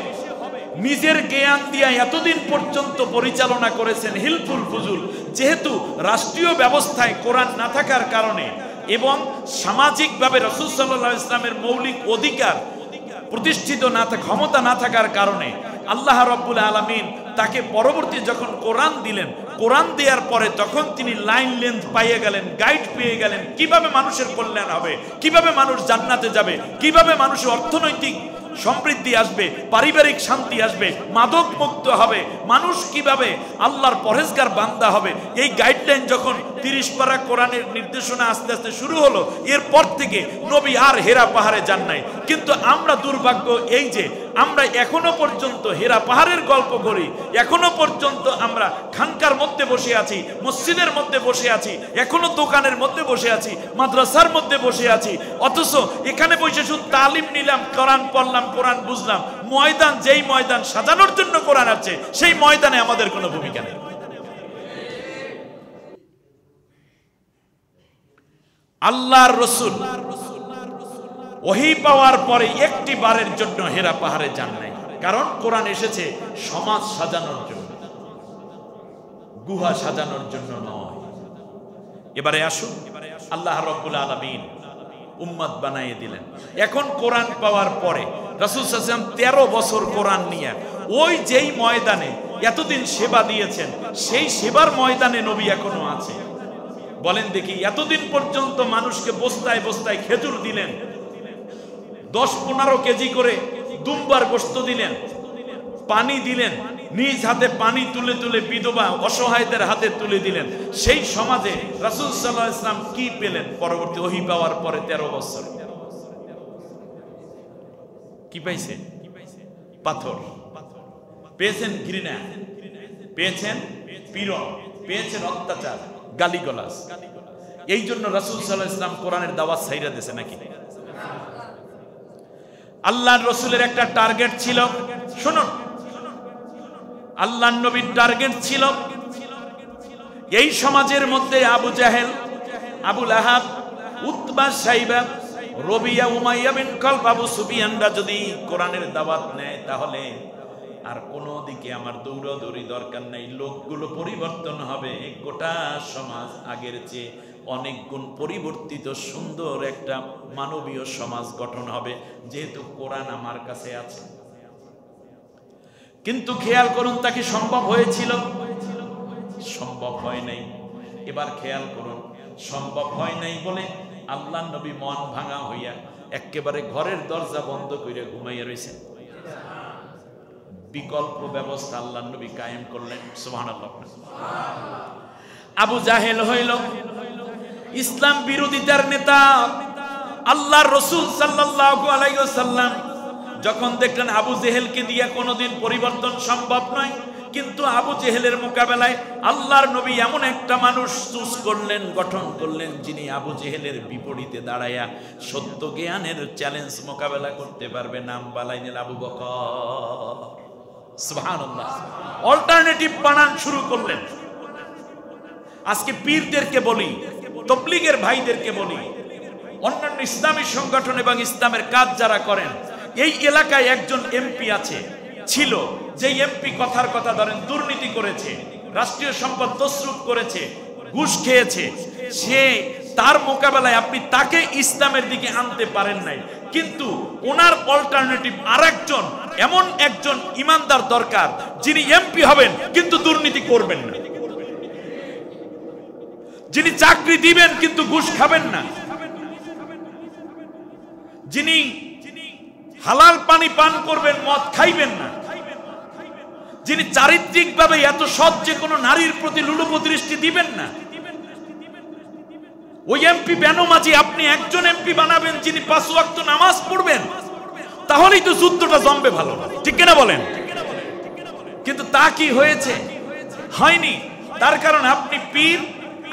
নিজের জ্ঞান দিয়া এতদিন পর্যন্ত পরিচালনা করেছেন হিলফুল ফুজুল। যেহেতু রাষ্ট্রীয় ব্যবস্থায় কোরআন না থাকার কারণে এবং সামাজিকভাবে রাসূল সাল্লাল্লাহু আলাইহি ওয়াসাল্লামের মৌলিক অধিকার প্রতিষ্ঠিত না থাকা, ক্ষমতা না থাকার কারণে আল্লাহ রাব্বুল আলামিন তাকে পরবর্তী যখন কোরআন দিলেন, কোরআন দেওয়ার পরে তখন তিনি লাইন লেন্থ পেয়ে গেলেন, গাইড পেয়ে গেলেন, কিভাবে মানুষের কল্যাণ হবে, কিভাবে মানুষ জান্নাতে যাবে, কিভাবে মানুষের অর্থনৈতিক সমৃদ্ধি আসবে, পারিবারিক শান্তি আসবে, মাদক মুক্ত হবে, মানুষ কিভাবে আল্লাহর পরহেজগার বান্দা হবে। এই গাইডলাইন যখন 30 পারা কোরআনের নির্দেশনা আস্তে আস্তে শুরু হলো, এরপর থেকে নবী আর হেরা পাহাড়ে যান নাই। কিন্তু আমরা দুর্ভাগ্য এই যে আমরা এখনো পর্যন্ত হেরা পাহাড়ের গল্প করি, এখনো পর্যন্ত আমরা খানকার মধ্যে বসে আছি, মসজিদের মধ্যে বসে আছি, এখনো দোকানের মধ্যে বসে আছি, মাদ্রাসার মধ্যে বসে আছি, অথচ এখানে বসে শুধু তালিম নিলাম, কোরআন পড়লাম, কোরআন বুঝলাম। ময়দান, যেই ময়দান সাজানোর জন্য কোরআন আছে, সেই ময়দানে আমাদের কোনো ভূমিকা নেই। আল্লাহর রাসূল ওহী পাওয়ার পরে একটি বারের জন্য হেরা পাহাড়ে যান নাই, কারণ কোরআন এসেছে সমাজ সাজানোর জন্য, গুহা সাজানোর জন্য নয়। এবারে আসুন, আল্লাহ রাব্বুল আলামিন উম্মত বানাইয়ে দিলেন। এখন কোরআন পাওয়ার পরে রাসূল সাল্লাল্লাহু আলাইহি ওয়াসাল্লাম 13 বছর কোরআন নিয়ে ওই যেই ময়দানে এতদিন সেবা দিয়েছেন, সেই সেবার ময়দানে নবী এখনো আছে। বলেন দেখি, এতদিন পর্যন্ত মানুষকে বস্তায় বস্তায় খেজুর দিলেন, 10-15 কেজি করে দুম্বার গোশত দিলেন, পানি দিলেন, নিজ হাতে পানি তুলে তুলে বিধবা অসহায়দের হাতে তুলে দিলেন। সেই সমাজে রাসূল সাল্লাল্লাহু আলাইহি ওয়াসাল্লাম কি পেলেন? পরবর্তী ওহী পাওয়ার পরে 13 বছর কি পাইছে? পাথর পেয়েছেন, ঘৃণা পেয়েছেন, পীড়ন পেয়েছেন, অত্যাচার, গালিগালাজ। এই জন্য রাসূল সাল্লাল্লাহু আলাইহি ওয়াসাল্লাম কোরআনের দাওয়াত ছাইরা দিয়েছে নাকি? আল্লাহর রাসূলের একটা টার্গেট ছিল, শুনুন, আল্লাহর নবীর টার্গেট ছিল এই সমাজের মধ্যে আবু জাহেল, আবু লাহাব, উতবা, সাইবা, রবিয়া, উমাইয়া বিন খালফ, আবু সুফিয়ানরা যদি কোরআনের দাওয়াত নেয় তাহলে আর কোনো দিকে আমার দৌড়াদৌড়ি দরকার নাই, লোকগুলো পরিবর্তন হবে, গোটা সমাজ আগের চেয়ে অনেক গুণ পরিবর্তিত সুন্দর একটা মানবীয় সমাজ গঠন হবে, যেহেতু কোরআন আমার কাছে আছে। কিন্তু খেয়াল করুন, তা কি সম্ভব হয়েছিল? সম্ভব হয় নাই। এবার খেয়াল করুন, সম্ভব হয় নাই বলে আল্লাহ নবী মন ভাঙা হইয়া একেবারে ঘরের দরজা বন্ধ করে ঘুমাইয়া রয়েছে। বিকল্প ব্যবস্থা আল্লাহ নবী কায়েম করলেন। সুবহানাল্লাহ। আবু জাহেল হইল ইসলাম বিরোধিতার নেতা। আল্লাহর রাসূল সাল্লাল্লাহু আলাইহি ওয়াসাল্লাম যখন দেখলেন আবু জেহেলকে দিয়ে কোনোদিন পরিবর্তন সম্ভব নয়, কিন্তু আবু জেহেলের মোকাবেলায় আল্লাহর নবী এমন একটা মানুষ চুজ করলেন, গঠন করলেন, যিনি আবু জেহেলের বিপরীতে দাঁড়ায়া সত্য জ্ঞানের চ্যালেঞ্জ মোকাবেলা করতে পারবে। নাম বানাইলেন আবু বকর। সুবহানাল্লাহ। অল্টারনেটিভ বানান শুরু করলেন। আজকে পীরদেরকে বলি, তবলিগের ভাইদেরকে বলি, অন্যান্য ইসলামী সংগঠন এবং ইসলামের কাজ যারা করেন, এই এলাকায় একজন এমপি আছে, ছিল, যে এমপি কথার কথা ধরেন দুর্নীতি করেছে, রাষ্ট্রীয় সম্পদ তসরুপ করেছে, ঘুষ খেয়েছে, সে তার মোকাবেলায় আপনি তাকে ইসলামের দিকে আনতে পারেন নাই, কিন্তু ওনার অল্টারনেটিভ আরেকজন, এমন একজন ইমানদার দরকার যিনি এমপি হবেন কিন্তু দুর্নীতি করবেন না, যিনি চাকরি দিবেন কিন্তু ঘুষ খাবেন না, যিনি হালাল পানি পান করবেন, মদ খাইবেন না, যিনি চারিত্রিকভাবে এত সৎ যে কোনো নারীর প্রতি লুলুপ দৃষ্টি দিবেন না। ওই এমপি বেনমাজি আপনি একজন এমপি বানাবেন যিনি 5 ওয়াক্ত নামাজ পড়বেন, তাহলেই তো যুদ্ধটা জমবে ভালো, ঠিক কিনা বলেন? কিন্তু তা কি হয়েছে? হয়নি। তার কারণ আপনি পীর,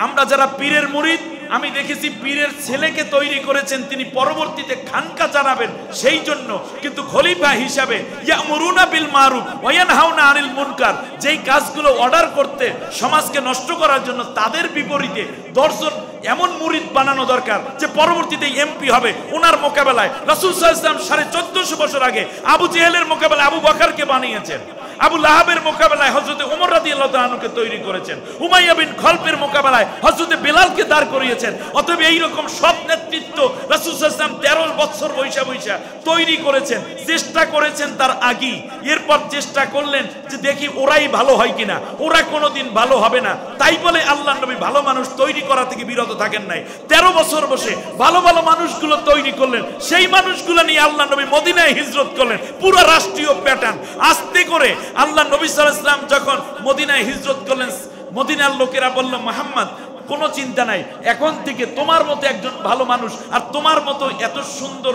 আমরা যারা পীরের মুরিদ, আমি দেখেছি পীরের ছেলেকে তৈরি করেছেন তিনি পরবর্তীতে খানকা চালাবেন সেই জন্য, কিন্তু খলিফা হিসাবে ইয়ামুরুনা বিল মারুফ ওয়া ইয়ানহাউনা আনিল মুনকার, যেই কাজগুলো অর্ডার করতে সমাজকে নষ্ট করার জন্য, তাদের বিপরীতে 10 জন এমন মুরিদ বানানো দরকার যে পরবর্তীতে এমপি হবে। ওনার মোকাবেলায় রাসূল সাল্লাল্লাহু আলাইহি ওয়াসাল্লাম 1450 বছর আগে আবু জেহেলের মোকাবেলায় আবু বকরকে বানিয়েছেন, আবু লাহাবের মোকাবেলায় হযরত ওমর রাদিয়াল্লাহু তাআলা আনহুকে তৈরি করেছেন, উমাইয়া বিন খালফের মোকাবেলায় হযরত বেলালকে দাঁড় করিয়েছেন। অতএব এই রকম সব নেতৃত্ব রাসূল সাল্লাল্লাহু আলাইহি ওয়াসাল্লাম 13 বছর বৈশা তৈরি করেছেন, চেষ্টা করেছেন তার আগেই। এরপর চেষ্টা করলেন যে দেখি ওরাই ভালো হয় কিনা, ওরা কোনোদিন ভালো হবে না, তাই বলে আল্লাহর নবী ভালো মানুষ তৈরি করা থেকে বিরত থাকেন নাই। 13 বছর বসে ভালো ভালো মানুষগুলো তৈরি করলেন, সেই মানুষগুলো নিয়ে আল্লাহর নবী মদিনায় হিজরত করলেন। পুরো রাষ্ট্রীয় প্যাটার্ন আস্তে করে আল্লাহ নবী সাল্লাল্লাহু আলাইহি ওয়াসাল্লাম যখন মদিনায় হিজরত করলেন, মদিনার লোকেরা বলল, মুহাম্মদ কোনো চিন্তা নাই, এখন থেকে তোমার মতো একজন ভালো মানুষ আর তোমার মতো এত সুন্দর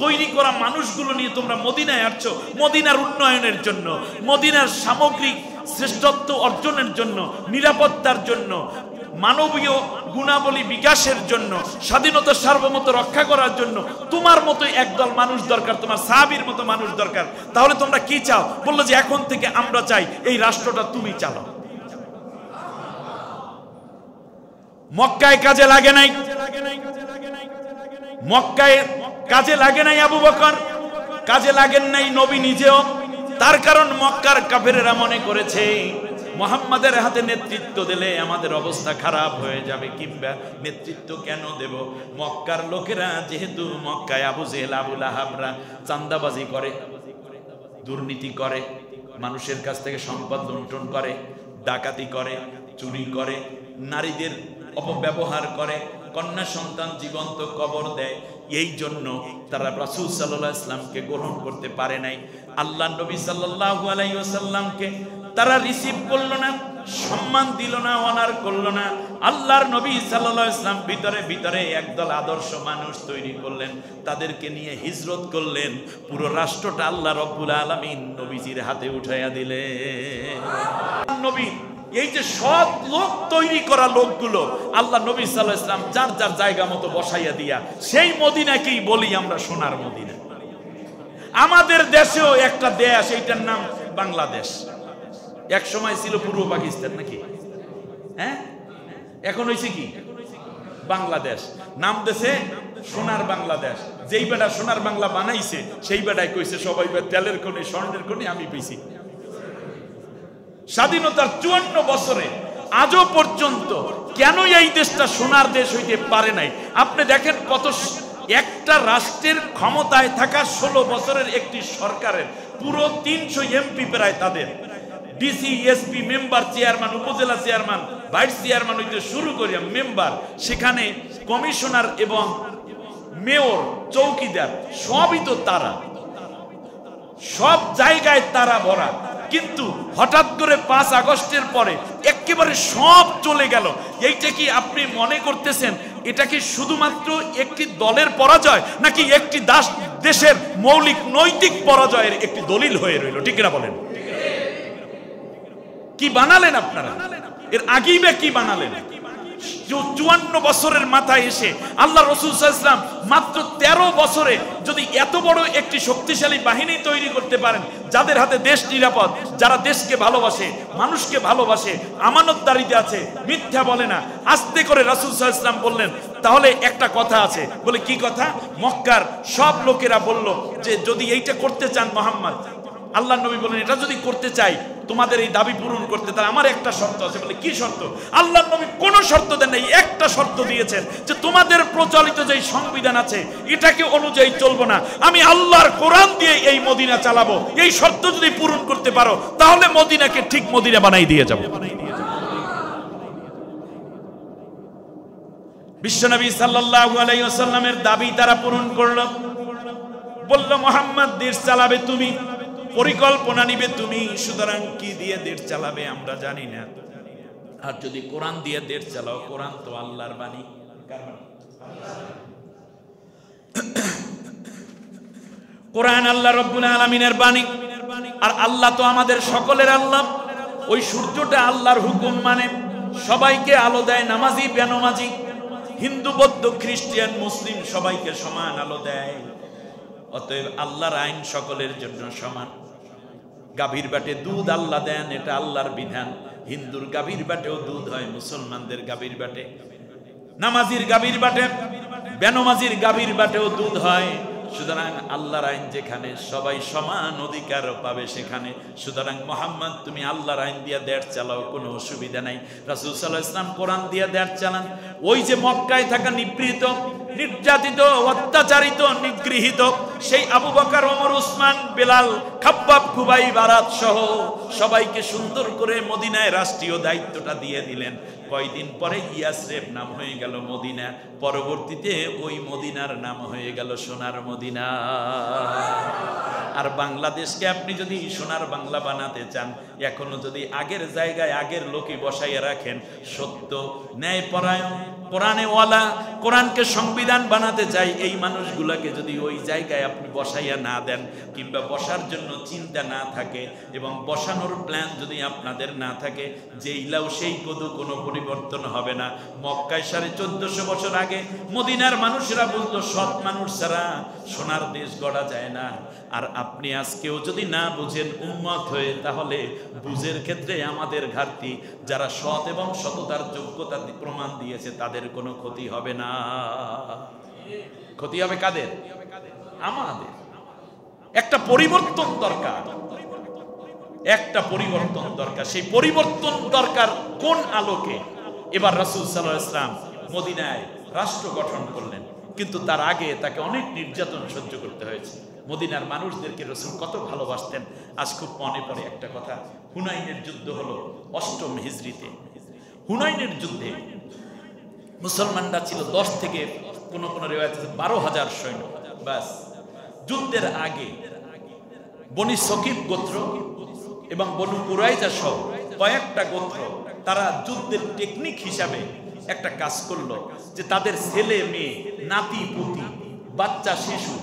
তৈরি করা মানুষগুলো নিয়ে তোমরা মদিনায় আসছো মদিনার উন্নয়নের জন্য, মদিনার সামগ্রিক শ্রেষ্ঠত্ব অর্জনের জন্য, নিরাপত্তার জন্য, মানবীয় গুণাবলী বিকাশের জন্য, স্বাধীনতা সার্বভৌমত্ব রক্ষা করার জন্য তোমার মতো একদল মানুষ দরকার, তোমার সাহাবীর মতো মানুষ দরকার। তাহলে তোমরা কি চাও? বললো যে এখন থেকে আমরা চাই এই রাষ্ট্রটা তুমি চালাও। মক্কায় কাজে লাগে নাই, মক্কায় কাজে লাগে নাই আবু বকর, কাজে লাগেন নাই নবী নিজেও। তার কারণ মক্কার কাফেরেরা মনে করেছে মুহাম্মাদের হাতে নেতৃত্ব দিলে আমাদের অবস্থা খারাপ হয়ে যাবে, কিংবা নেতৃত্ব কেন দেব? মক্কার লোকেরা যেহেতু মক্কায় আবু জেহেল, আবু লাহাবরা চাঁদাবাজি করে, দুর্নীতি করে, মানুষের কাছ থেকে সম্পদ লুণ্ঠন করে, ডাকাতি করে, চুরি করে, নারীদের অপব্যবহার করে, কন্যা সন্তান জীবন্ত কবর দেয়, এই জন্য তারা রাসূল সাল্লাল্লাহু আলাইহি ওয়াসাল্লামকে গ্রহণ করতে পারে নাই। আল্লাহ নবী সাল্লাল্লাহু আলাইহি ওয়াসাল্লামকে তারা রিসিভ করলো না, সম্মান দিল না, অনার করলো না। আল্লাহর নবী সাল্লাল্লাহু আলাইহি ওয়াসাল্লাম ভিতরে ভিতরে একদল আদর্শ মানুষ তৈরি করলেন, তাদেরকে নিয়ে হিজরত করলেন। পুরো রাষ্ট্রটা আল্লাহ রাব্বুল আলামিন নবীজির হাতে উঠাইয়া দিলেন। নবী এই যে সব লোক তৈরি করা লোকগুলো আল্লাহ নবী সাল্লাল্লাহু আলাইহি ওয়াসাল্লাম যার যার জায়গা মতো বসাইয়া দিয়া সেই মদিনাকেই বলি আমরা সোনার মদিনা। আমাদের দেশেও একটা দেশ, এইটার নাম বাংলাদেশ, এক সময় ছিল পূর্ব পাকিস্তান, নাকি? হ্যাঁ, এখন হয়েছে কি বাংলাদেশ, নাম দেশে সোনার বাংলাদেশ। যেই বেটা সোনার বাংলা বানাইছে সেই বেটাই কইছে সবাই তেলের কোণে স্বর্ণের কোণে আমি পেয়েছি। স্বাধীনতার 54 বছরে আজও পর্যন্ত কেন এই দেশটা সোনার দেশ হইতে পারে নাই? আপনি দেখেন কত একটা রাষ্ট্রের ক্ষমতায় থাকা 16 বছরের একটি সরকারের পুরো 300 এমপি প্রায় তাদের ডিসি এসপি মেম্বার চেয়ারম্যান উপজেলা চেয়ারম্যান ভাইস চেয়ারম্যান হইতে শুরু করে মেম্বার, সেখানে কমিশনার এবং মেয়র চৌকিদার সবই তো তারা, সব জায়গায় তারা ভরা। কিন্তু হঠাৎ করে 5 আগস্টের পরে একেবারে সব চলে গেল। এইটা কি আপনি মনে করতেছেন এটা কি শুধুমাত্র একটি দলের পরাজয়, নাকি একটি দেশের মৌলিক নৈতিক পরাজয়ের একটি দলিল হয়ে রইল? ঠিক না বলেন? কি বানালেন আপনারা? এর আগেই বা কি বানালেন? 54 বছরের মাথায় এসে আল্লাহ রাসূল সাল্লাল্লাহু আলাইহি ওয়াসাল্লাম মাত্র 13 বছরে যদি এত বড় একটি শক্তিশালী বাহিনী তৈরি করতে পারেন, যাদের হাতে দেশ নিরাপদ, যারা দেশকে ভালোবাসে, মানুষকে ভালোবাসে, আমানতদারিতে আছে, মিথ্যা বলে না, আস্তে করে রাসূল সাল্লাল্লাহু আলাইহি ওয়াসাল্লাম বললেন, তাহলে একটা কথা আছে। বলে কি কথা? মক্কার সব লোকেরা বলল যে যদি এইটা করতে চান মুহাম্মদ, আল্লাহ নবী বলেন এটা যদি করতে চাই তোমাদের এই দাবি পূরণ করতে, তার আমার একটা শর্ত আছে। বলে কি শর্ত? আল্লাহ নবী কোনো শর্ত দেন নাই, একটা শর্ত দিয়েছেন যে তোমাদের প্রচলিত যে সংবিধান আছে এটাকে অনুযায়ী চলবো না, আমি আল্লাহর কোরআন দিয়ে এই মদিনা চালাবো। এই শর্ত যদি পূরণ করতে পারো তাহলে মদিনাকে ঠিক মদিনা বানাই দিয়ে যাব। বিশ্বনবী সাল্লাল্লাহু আলাইহি ওয়াসাল্লামের দাবি তারা পূরণ করলো। বলল মুহাম্মদ দেশ চালাবে তুমি, পরিকল্পনা নিবে তুমি, সুতরাং কি দিয়ে দেশ চালাবে আমরা জানি না। আর যদি কোরআন দিয়ে দেশ চালাও, কোরআন তো আল্লাহর বাণী। কোরআন আল্লাহ রাব্বুল আলামিনের বাণী, আর আল্লাহ তো আমাদের সকলের আল্লাহ। ওই সূর্যটা আল্লাহর হুকুম মানে, সবাইকে আলো দেয়, নামাজি বেনামাজি, হিন্দু বৌদ্ধ খ্রিস্টান মুসলিম সবাইকে সমান আলো দেয়। অতএব আল্লাহর আইন সকলের জন্য সমান। গাভীর বাটে দুধ আল্লাহ দেন, এটা আল্লাহর বিধান। হিন্দুর গাভীর বাটেও দুধ হয়, মুসলমানদের গাভীর বাটে, নামাজির গাভীর বাটে, বেনামাজির গাভীর বাটেও দুধ হয়। সুতরাং আল্লাহর আইন যেখানে সবাই সমান অধিকার পাবে সেখানে। সুতরাং মুহাম্মদ তুমি আল্লাহর আইন দিয়ে দেশ চালাও, কোনো অসুবিধা নাই। রাসূল সাল্লাল্লাহু আলাইহি ওয়াসাল্লাম কোরআন দিয়ে দেশ চালান। ওই যে মক্কায় থাকা নিপীড়িত, নির্যাতিত, অত্যাচারিত, নিগৃহীত সেই আবু বকর, ওমর, উসমান, বেলাল, খাব্বাব, খুবাইব, বারাত সহ সবাইকে সুন্দর করে মদিনায় রাষ্ট্রীয় দায়িত্বটা দিয়ে দিলেন। কয়দিন পরে ইয়াসরিব নাম হয়ে গেল মদিনা, পরবর্তীতে ওই মদিনার নাম হয়ে গেল সোনার মদিনা। আর বাংলাদেশকে আপনি যদি সোনার বাংলা বানাতে চান, এখনো যদি আগের জায়গায় আগের লোকই বসাইয়া রাখেন, সত্য, ন্যায়পরায়ণ, কোরআনে ওয়ালা, কোরআনকে সংবিধান বানাতে চাই, এই মানুষগুলোকে যদি ওই জায়গায় আপনি বসাইয়া না দেন, কিংবা বসার জন্য চিন্তা না থাকে এবং বসানোর প্ল্যান যদি আপনাদের না থাকে, যেই লাউ সেই কদু, কোনো পরিবর্তন হবে না। মক্কায় 1450 বছর আগে মদিনার মানুষেরা বলতো সৎ মানুষ ছাড়া সোনার দেশ গড়া যায় না। আর আপনি আজকেও যদি না বুঝেন উম্মত হয়ে, তাহলে বুঝের ক্ষেত্রে আমাদের ঘাটতি। যারা সৎ এবং সততার যোগ্যতা প্রমাণ দিয়েছে তাদের কোনো ক্ষতি হবে না। ক্ষতি হবে কাদের? আমাদের। একটা পরিবর্তন দরকার, একটা পরিবর্তন দরকার। সেই পরিবর্তন দরকার কোন আলোকে? এবার রাসূল সাল্লাল্লাহু আলাইহি ওয়াসাল্লাম মদিনায় রাষ্ট্র গঠন করলেন, কিন্তু তার আগে তাকে অনেক নির্যাতন সহ্য করতে হয়েছে। মদিনার মানুষদেরকে রাসূল কত ভালোবাসতেন। আজ খুব মনে পড়ে একটা কথা। হুনাইনের যুদ্ধ হলো 8ম হিজরিতে। হুনাইনের যুদ্ধে মুসলমানরা ছিল 10 থেকে কোন কোন রিওয়ায়াতে 12,000 সৈন্য। বাস যুদ্ধের আগে বনি সকিব গোত্র এবং বনু কুরাইজা সহ কয়েকটা গোত্র তারা যুদ্ধের টেকনিক হিসাবে একটা কাজ করলো, যে তাদের ছেলে মেয়ে, নাতি পুতি, বাচ্চা শিশু,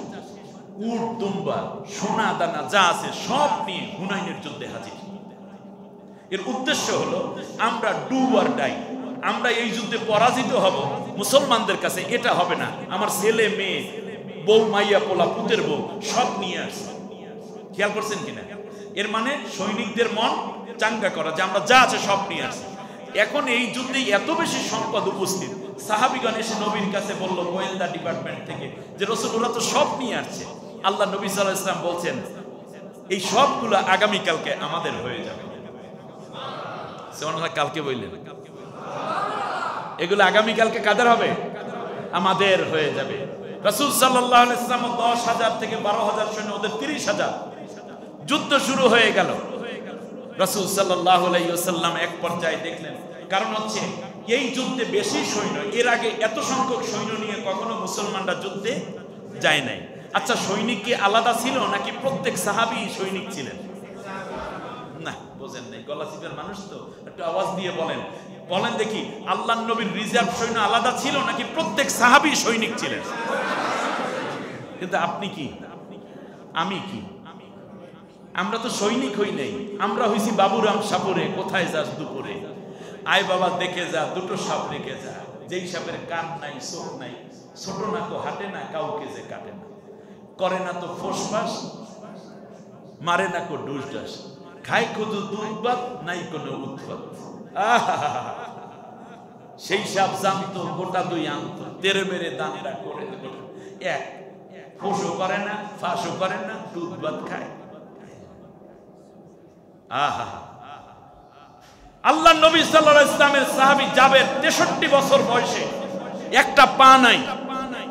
উট দুম্বা, সোনা দানা যা আছে সব নিয়ে হুনাইনের যুদ্ধে হাজির। এর উদ্দেশ্য হলো আমরা ডু অর ডাই, আমরা এই যুদ্ধে পরাজিত হব, মুসলমানদের কাছে এটা হবে না। আমার ছেলে মেয়ে, বউ, মাইয়া, পোলা, পুতের বউ সব নিয়ে আসছে। খেয়াল করছেন কিনা? এর মানে সৈনিকদের মন চাঙ্গা করা, যে আমরা যা আছে সব নিয়ে আসছি। এখন এই যুদ্ধে এত বেশি সম্পদ উপস্থিত, সাহাবীগণ এসে নবীর কাছে বলল গোয়েন্দা ডিপার্টমেন্ট থেকে যে রাসূল ওরা তো সব নিয়ে আসছে। আল্লাহ নবী সাল্লাল্লাহু আলাইহি ওয়াসাল্লাম বলছেন এই সবগুলো আগামী কালকে আমাদের হয়ে যাবে। সুবহানাল্লাহ, কালকে বললেন এগুলো আগামী কালকে কাদের হবে? আমাদের হয়ে যাবে। রাসূল সাল্লাল্লাহু আলাইহি ওয়াসাল্লাম 10,000 থেকে 12,000 সৈন্য, ওদের 30,000, যুদ্ধ শুরু হয়ে গেল। রাসূল সাল্লাল্লাহু আলাইহি ওয়াসাল্লাম এক পর্যায়ে দেখলেন, কারণ হচ্ছে এই যুদ্ধে বেশি সৈন্য, এর আগে এত সংখ্যক সৈন্য নিয়ে কখনো মুসলমানরা যুদ্ধে যায় নাই। আচ্ছা, সৈনিক কি আলাদা ছিল নাকি প্রত্যেক সাহাবী সৈনিক ছিলেন? না, বোঝেন নাই, গলা চিপার মানুষ তো, একটু আওয়াজ দিয়ে বলেন, বলেন দেখি, আল্লাহর নবীর রিজার্ভ সৈন্য আলাদা ছিল নাকি প্রত্যেক সাহাবী সৈনিক ছিলেন? কিন্তু আপনি কি, আমি কি? আমরা তো সৈনিক হই নাই, আমরা হইছি বাবুরাম সাপুরে, কোথায় যাস দুপুরে, আয় বাবা দেখে যা, দুটো সাপ রেখে যা, যেই সাপের কান নাই চোখ নাই, ছোট না তো হাঁটে না, কাউকে যে কাটে না, করে না তো ফোসফাস, মারে না কো ডুস ডাস, খায় শুধু দুধ ভাত, নাই কোনো উৎপাত। সেই সাপ জানতো গোটা দুই আনতো, তেরে মেরে দানটা করে এক, ফোসও করে না, ফাঁসও করে না, দুধ ভাত খায়। আহা, আল্লাহ নবী সাল্লাল্লাহু আলাইহি ওয়াসাল্লামের সাহাবী জাবের 63 বছর বয়সে একটা পা নাই,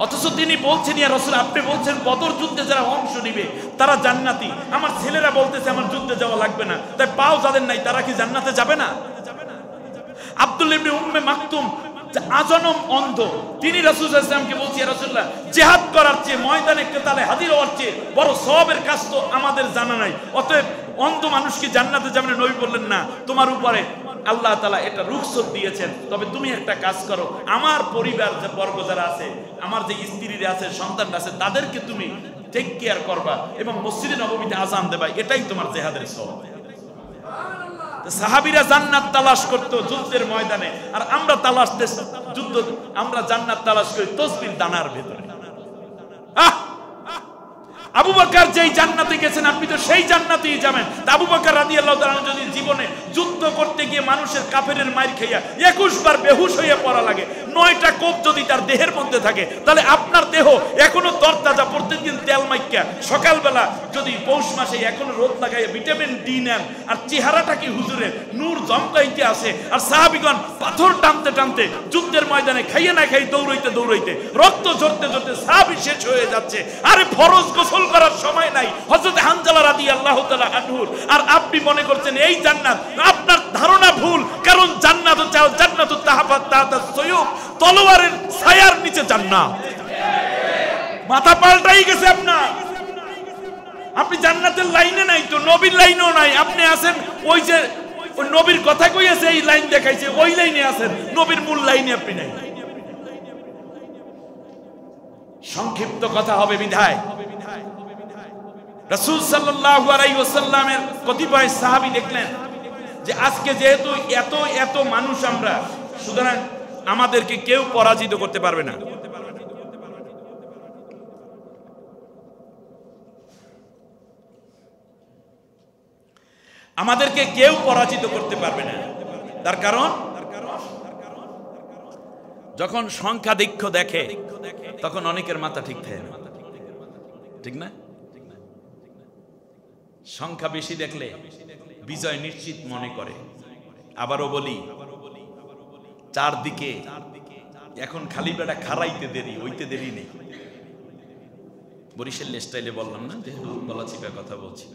অথচ তিনি বলছেন ইয়া রাসূল, আপনি বলছেন বদর যুদ্ধে যারা অংশ নিবে তারা জান্নাতি, আমার ছেলেরা বলতেছে আমার যুদ্ধে যাওয়া লাগবে না, তাই পাও যাদের নাই তারা কি জান্নাতে যাবে না? আব্দুল্লাহ ইবনে উম্মে মাকতুম আজনম অন্ধ, তিনি রাসূল সাল্লাল্লাহু আলাইহি ওয়াসাল্লামকে বলছে ইয়া রাসূলুল্লাহ, জিহাদ করার চেয়ে ময়দানে কেতালে হাজির হওয়ার চেয়ে বড় সওয়াবের কাজ তো আমাদের জানা নাই, অতএব অন্ধ মানুষ কি জান্নাতে যাবে না? নবী বললেন না, তোমার উপরে আল্লাহ তাআলা এটা রুখসত দিয়েছেন, তবে তুমি একটা কাজ করো, আমার পরিবার যে বর্গ যারা আছে, আমার যে স্ত্রীরা আছে, সন্তান আছে, তাদেরকে তুমি টেক কেয়ার করবা এবং মসজিদে নববীতে আযান দেবা, এটাই তোমার জিহাদের সওয়াব। সাহাবীরা জান্নাত তালাশ করতো যুদ্ধের ময়দানে, আর আমরা আমরা জান্নাত তালাশ করি তসবির দানার ভিতরে। আবু বকর যেই জান্নাতে গেছেন, আপনি তো সেই জান্নাতেই যাবেন। আবু বকর রাদিয়াল্লাহু তাআলা যদি জীবনে যুদ্ধ করতে গিয়ে মানুষের কাফেরের মাইর খাইয়া 21 বার বেহুশ হয়ে পড়া লাগে, 9টা কোপ যদি তার দেহের মধ্যে থাকে, তাহলে আপনার দেহ এখনো তরতাজা, প্রত্যেকদিন তেল মাইকা সকালবেলা যদি পৌষ মাসে এখনো রোদ লাগাইয়া ভিটামিন ডি নেন, আর চেহারাটা কি হুজুরের নূর জমকাইতে আসে, আর সাহাবীগণ পাথর টানতে টানতে যুদ্ধের ময়দানে খাইয়ে না খাই দৌড়াইতে দৌড়াইতে রক্ত ঝরতে ঝরতে সাহাবী শেষ হয়ে যাচ্ছে, আরে ফরজ গোসল করার সময় নাই হযরত হানজালা রাদিয়াল্লাহু তাআলা আনহু, আর আপনি মনে করছেন এই জান্নাত। আপনার ধারণা ভুল, কারণ জান্নাত হচ্ছে জান্নাতুত তাহাফাত তাহাতাস সুয়ুফ, তলোয়ারের ছায়ার নিচে জান্নাত। মাথা পাল্টাই গেছে আপনার, আপনি জান্নাতের লাইনে নাই তো, নবীর লাইনেও নাই, আপনি আছেন ওই যে ওই নবীর কথা কইছে এই লাইন দেখাইছে ওই লাইনে আছেন, নবীর মূল লাইনে আপনি নাই। সংক্ষিপ্ত কথা হবে বিধায় রাসূল সাল্লাল্লাহু আলাইহি ওয়াসাল্লামের কতিপয় সাহাবী দেখলেন যে আজকে যেহেতু এত এত মানুষ আমরা, সুতরাং আমাদেরকে কেউ পরাজিত করতে পারবে না। আমাদেরকে কেউ পরাজিত করতে পারবে না। তার কারণ যখন সংখ্যাধিক্য দেখে তখন অনেকের মাথা ঠিক থাকে না, ঠিক না? সংখ্যা বেশি দেখলে বিজয় নিশ্চিত মনে করে। আবারও বলি, চারদিকে এখন খালি বেড়া খারাইতে দেরি, হইতে দেরি নেই। বরিশাল স্টাইলে বললাম না, যেহেতু গলা চিপা কথা বলছি,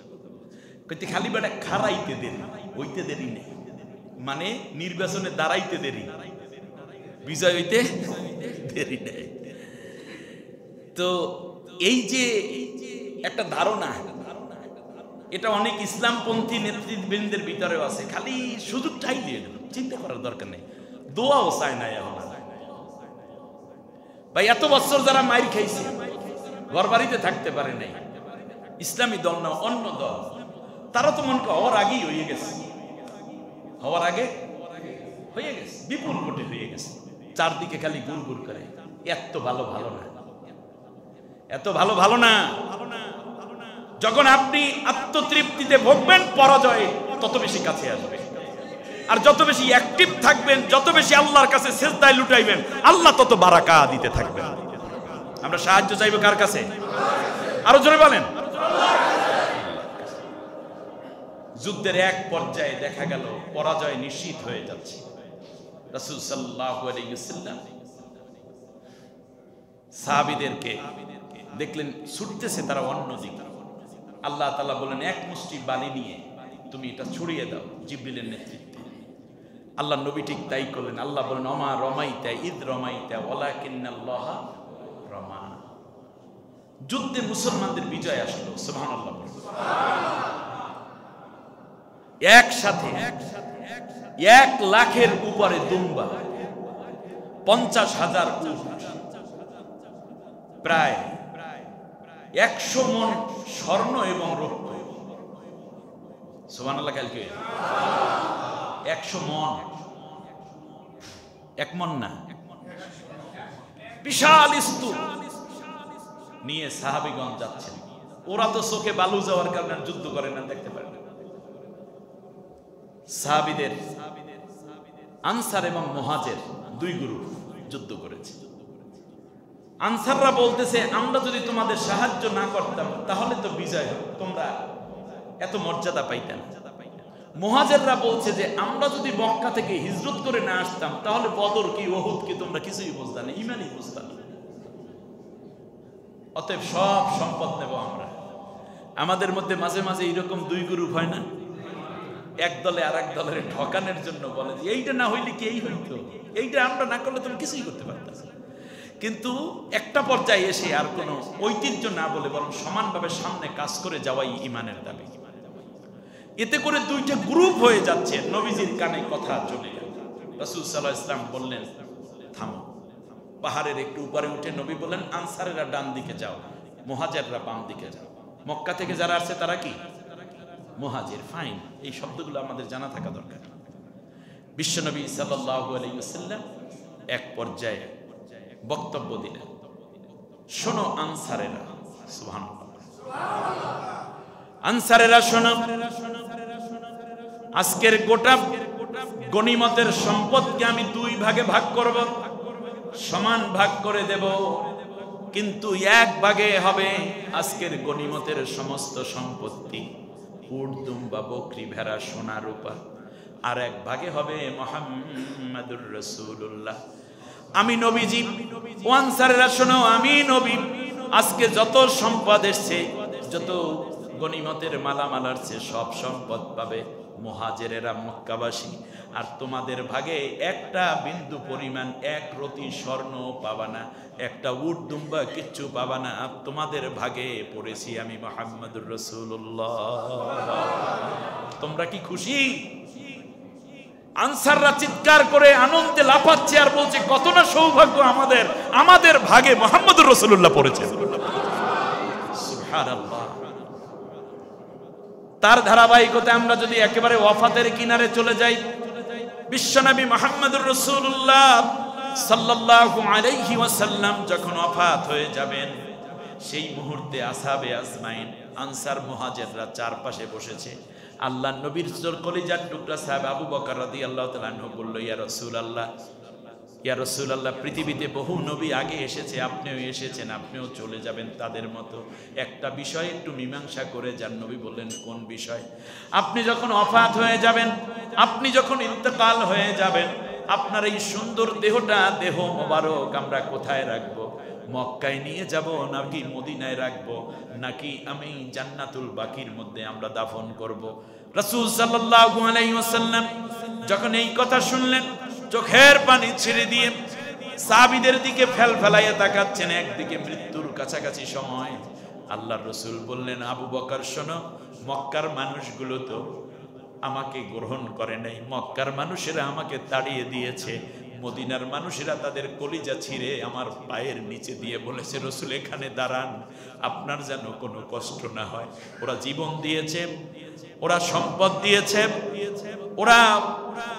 কইতে খালি বেড়া খারাইতে দেরি, হইতে দেরি নেই, মানে নির্বাচনে দাঁড়াইতে দেরি, বিজয় হইতে দেরি নেই। তো এই যে একটা ধারণা, এটা অনেক ইসলামপন্থী নেতৃবৃন্দের ভিতরেও আছে, খালি সুযোগ চাইলে চিন্তা করার দরকার নেই, দোয়াও চায় না। এখন ভাই এত বছর যারা মাইর খাইছে, ঘর বাড়িতে থাকতে পারে নাই, ইসলামী দল না অন্য দল, তারা তো মনে করে হওয়ার আগেই হয়ে গেছে, হওয়ার আগে হয়ে গেছে, বিপুল ভোটে হয়ে গেছে, চারদিকে খালি গুড় গুড় করে। এত ভালো ভালো না, এত ভালো ভালো না। যখন আপনি আত্মতৃপ্তিতে ভোগবেন, পরাজয় তত বেশি কাছে আসবে। আর যত বেশি অ্যাক্টিভ থাকবেন, যত বেশি আল্লাহর কাছে সেজদায় লুটাইবেন, আল্লাহ তত বারাকা দিতে থাকবেন। আমরা সাহায্য চাইবো কার কাছে? আরো জোরে বলেন। যুদ্ধের এক পর্যায়ে দেখা গেল পরাজয় নিশ্চিত হয়ে যাচ্ছে। রাসূল সাল্লাল্লাহু আলাইহি ওয়াসাল্লাম সাহাবীদেরকে দেখলেন ছুটতেছে তারা অন্যদিকে। আল্লাহ তাআলা বলেন, এক মুষ্টি বালি নিয়ে তুমি এটা ছড়িয়ে দাও জিবরিলের নেতৃত্বে। আল্লাহ নবী ঠিক তাই করলেন। আল্লাহ বলেন, ওমা রমাইতা ইদ রমাইতা ওয়ালাকিন্নাল্লাহ রমা। যুদ্ধে মুসলমানদের বিজয় আসলো। সুবহানাল্লাহ। একসাথে 1 লাখের উপরে দুম্বা, 50,000 উট, প্রায় 100 মণ স্বর্ণ এবং রৌপ্য। সুবহানাল্লাহ। কালকে 100 মণ, 1 মণ না, বিশাল স্তূপ নিয়ে সাহাবীগণ যাচ্ছেন। ওরা তো চোখে বালু যাওয়ার কারণে যুদ্ধ করে না, দেখতে পারে না। সাহাবীদের আনসার এবং মুহাজির 2 গ্রুপ যুদ্ধ করেছে। আনসাররা বলতেছে, আমরা যদি তোমাদের সাহায্য না করতাম তাহলে তো বিজয় হতো, তোমরা এত মর্যাদা পাইতেন। মুহাজিররা বলছে যে আমরা যদি মক্কা থেকে হিজরত করে না আসতাম তাহলে বদর কি উহুদ কি তোমরা কিছুই বুঝতা না, ঈমানই বুঝতা না। অতএব সব সম্পদ নেব আমরা। আমাদের মধ্যে মাঝে মাঝে এরকম 2 গ্রুপ হয় না? এক দলে আর এক দলের ঠকানোর জন্য বলে যে এইটা না হইলে কি এই হইতো, এইটা আমরা না করলে তুমি কিছুই করতে পারতাম। কিন্তু একটা পর্যায়ে এসে আর কোনো ঐতিহ্য না বলে বরং সমানভাবে সামনে কাজ করে যাওয়াই ঈমানের দাবি। এতে করে 2টা গ্রুপ হয়ে যাচ্ছে। নবীজির কানে কথা চলে গেল। রাসূল সাল্লাল্লাহু আলাইহি ওয়াসাল্লাম বললেন, থামো। পাহাড়ের একটু উপরে উঠে নবী বললেন, আনসারেরা ডান দিকে যাও, মুহাজিররা বাম দিকে যাও। মক্কা থেকে যারা আসছে তারা কি মুহাজির। ফাইন, এই শব্দগুলো আমাদের জানা থাকা দরকার। বিশ্বনবী সাল্লাল্লাহু আলাইহি ওয়াসাল্লাম এক পর্যায়ে বক্তব্য দিলেন, শোনো আনসারেরা, সুবহানাল্লাহ, আনসারেরা শোনো, আজকের গোটা গনিমতের সম্পদকে আমি 2 ভাগে ভাগ করব, সমান ভাগ করে দেব। কিন্তু 1 ভাগে হবে আজকের গনিমতের সমস্ত সম্পত্তি, উট, দুম্বা, বকরি, ভেড়া, সোনা, রূপা। আর 1 ভাগে হবে মুহাম্মাদুর রাসূলুল্লাহ, আমি নবীজি। ও আনসারেরা শোনো, আমি নবী, আজকে যত সম্পদ এসছে, যত গনিমতের মালামাল আসছে, সব সম্পদ পাবে মুহাজিরেরা, মক্কাবাসী। আর তোমাদের ভাগে একটা বিন্দু পরিমাণ 1 রতি স্বর্ণ পাবা না, একটা উট দুম্বা কিচ্ছু পাবা না। আর তোমাদের ভাগে পড়েছি আমি মুহাম্মাদুর রাসূলুল্লাহ। তোমরা কি খুশি? আনসাররা চিৎকার করে আনন্দে লাফাচ্ছে আর বলছে, কত না সৌভাগ্য আমাদের, আমাদের ভাগে মুহাম্মাদুর রাসূলুল্লাহ পড়েছে। সুবহানাল্লাহ। তার ধারাবাহিকতায় আমরা যদি একেবারে ওয়াফাতের কিনারে চলে যাই, বিশ্বনবী মুহাম্মাদুর রাসূলুল্লাহ সাল্লাল্লাহু আলাইহি ওয়াসাল্লাম যখন ওয়াফাত হয়ে যাবেন, সেই মুহূর্তে আসহাবে আজমাইন, আনসার মুহাজিররা চারপাশে বসেছে। আল্লাহ নবীর কলিজার টুকরা সাহাবা আবু বকর রাদিয়াল্লাহু তাআলা আনহু বলল, ইয়া রাসূলুল্লাহ, ইয়া রাসূলুল্লাহ, পৃথিবীতে বহু নবী আগে এসেছে, আপনিও এসেছেন, আপনিও চলে যাবেন তাদের মতো। একটা বিষয় একটু মীমাংসা করে যান। নবী বললেন, কোন বিষয়? আপনি যখন ওয়াফাত হয়ে যাবেন, আপনি যখন ইন্তেকাল হয়ে যাবেন, আপনার এই সুন্দর দেহটা, দেহ মোবারক আমরা কোথায় রাখবো? মক্কায় নিয়ে যাব নাকি মদিনায় রাখবো, নাকি আমি জান্নাতুল বাকির মধ্যে আমরা দাফন করব? রাসূল সাল্লাল্লাহু আলাইহি ওয়াসাল্লাম যখন এই কথা শুনলেন, চোখের পানি ছেড়ে দিয়ে সাহাবীদের দিকে ফেলাইয়া তাকাচ্ছেন। একদিকে মৃত্যুর কাছাকাছি সময়। আল্লাহর রাসূল বললেন, আবু বকর শোনো, মক্কার মানুষগুলো তো আমাকে গ্রহণ করে নাই, মক্কার মানুষেরা আমাকে তাড়িয়ে দিয়েছে, মদিনার মানুষেরা তাদের কলিজা ছিঁড়ে আমার পায়ের নিচে দিয়ে বলেছে, রাসূল এখানে দাঁড়ান, আপনার যেন কোনো কষ্ট না হয়। ওরা জীবন দিয়েছে, ওরা সম্পদ দিয়েছে, ওরা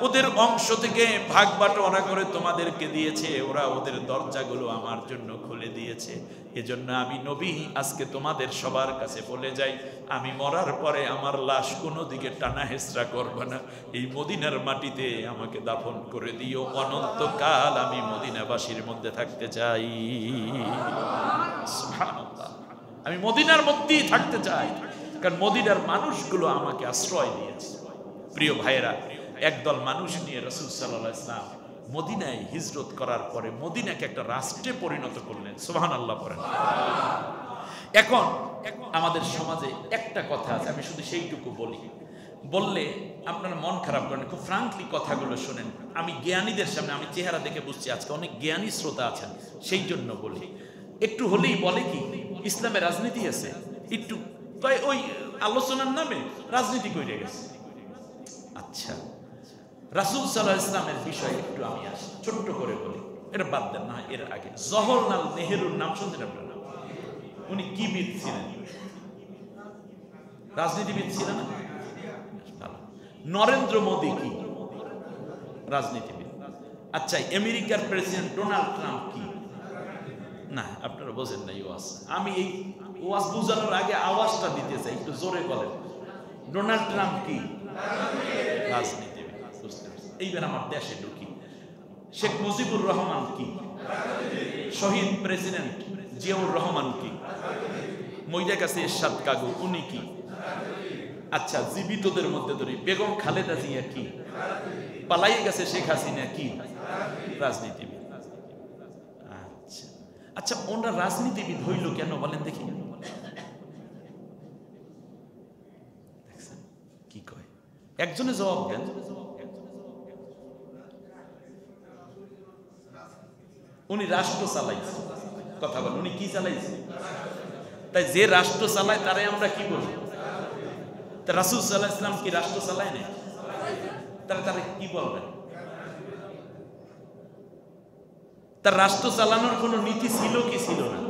ওদের অংশ থেকে ভাগ বাটোয়ারা করে তোমাদেরকে দিয়েছে, ওরা ওদের দরজাগুলো আমার জন্য খুলে দিয়েছে। এজন্য আমি নবী আজকে তোমাদের সবার কাছে বলে যাই, আমি মরার পরে আমার লাশ কোনো দিকে টানা হেঁচড়া করবে না, এই মদিনার মাটিতে আমাকে দাফন করে দিও, অনন্তকাল আমি মদিনাবাসীর মধ্যে থাকতে চাই। সুবহানাল্লাহ, আমি মদিনার মধ্যেই থাকতে চাই, কারণ মদিনার মানুষগুলো আমাকে আশ্রয় দিয়েছে। প্রিয় ভাইয়েরা, একদল মানুষ নিয়ে রাসূল সাল্লাল্লাহু আলাইহি ওয়াসাল্লাম মদিনায় হিজরত করার পরে মদিনাকে একটা রাষ্ট্রে পরিণত করলেন। সুবহানাল্লাহ পড়েন। এখন আমাদের সমাজে একটা কথা আছে, আমি শুধু সেইটুকু বলি, বললে আপনারা মন খারাপ করেন, খুব ফ্রাঙ্কলি কথাগুলো শোনেন। আমি জ্ঞানীদের সামনে, আমি চেহারা দেখে বুঝছি আজকে অনেক জ্ঞানী শ্রোতা আছেন, সেই জন্য বলি। একটু হলেই বলে কি ইসলামে রাজনীতি আছে, একটু তাই ওই আলোচনার নামে রাজনীতি করে গেছে। আচ্ছা, রাসূল সাল্লাল্লাহু আলাইহি ওয়াসাল্লামের বিষয়ে একটু আমি আসি, ছোট্ট করে বলি, এটা বাদ দেন না। এর আগে জওহরলাল নেহেরুর নাম শুনছেন আপনারা? উনি কি বিদ ছিলেন? রাজনীতিবিদ ছিলেন না? নরেন্দ্র মোদী কি? রাজনীতিবিদ। আচ্ছা, আমেরিকার প্রেসিডেন্ট ডোনাল্ড ট্রাম্প কি? না, আপনারা বোঝেন না ওয়াজ। আমি এই ওয়াজ বুঝানোর আগে আওয়াজটা দিতে চাই, একটু জোরে বলেন। ডোনাল্ড ট্রাম্প কি? রাজনীতিবিদ। এইবার আমার দেশে ঢুকি, শেখ মুজিবুর রহমান কি? শহীদ প্রেসিডেন্ট জিয়াউর রহমান কি? মইরা কাছে এরশাদ কাগু, উনি কি? আচ্ছা, জীবিতদের মধ্যে ধরি বেগম খালেদা জিয়া কি? পালাই গেছে শেখ হাসিনা কি? রাজনীতিবিদ। আচ্ছা আচ্ছা, ওনারা রাজনীতিবিদ হইল কেন বলেন দেখি? কি কয় একজনে জবাব দেন। উনি রাষ্ট্র চালাইছে, কথা বলেন, উনি কি চালাইছে? তাই যে রাষ্ট্র চালায় তারে আমরা কি বলি? তা রাসূল সাল্লাল্লাহু আলাইহি ওয়াসাল্লাম কি রাষ্ট্র চালায় না? তারা কি বলবেন? তার রাষ্ট্র চালানোর কোনো নীতি ছিল কি ছিল না?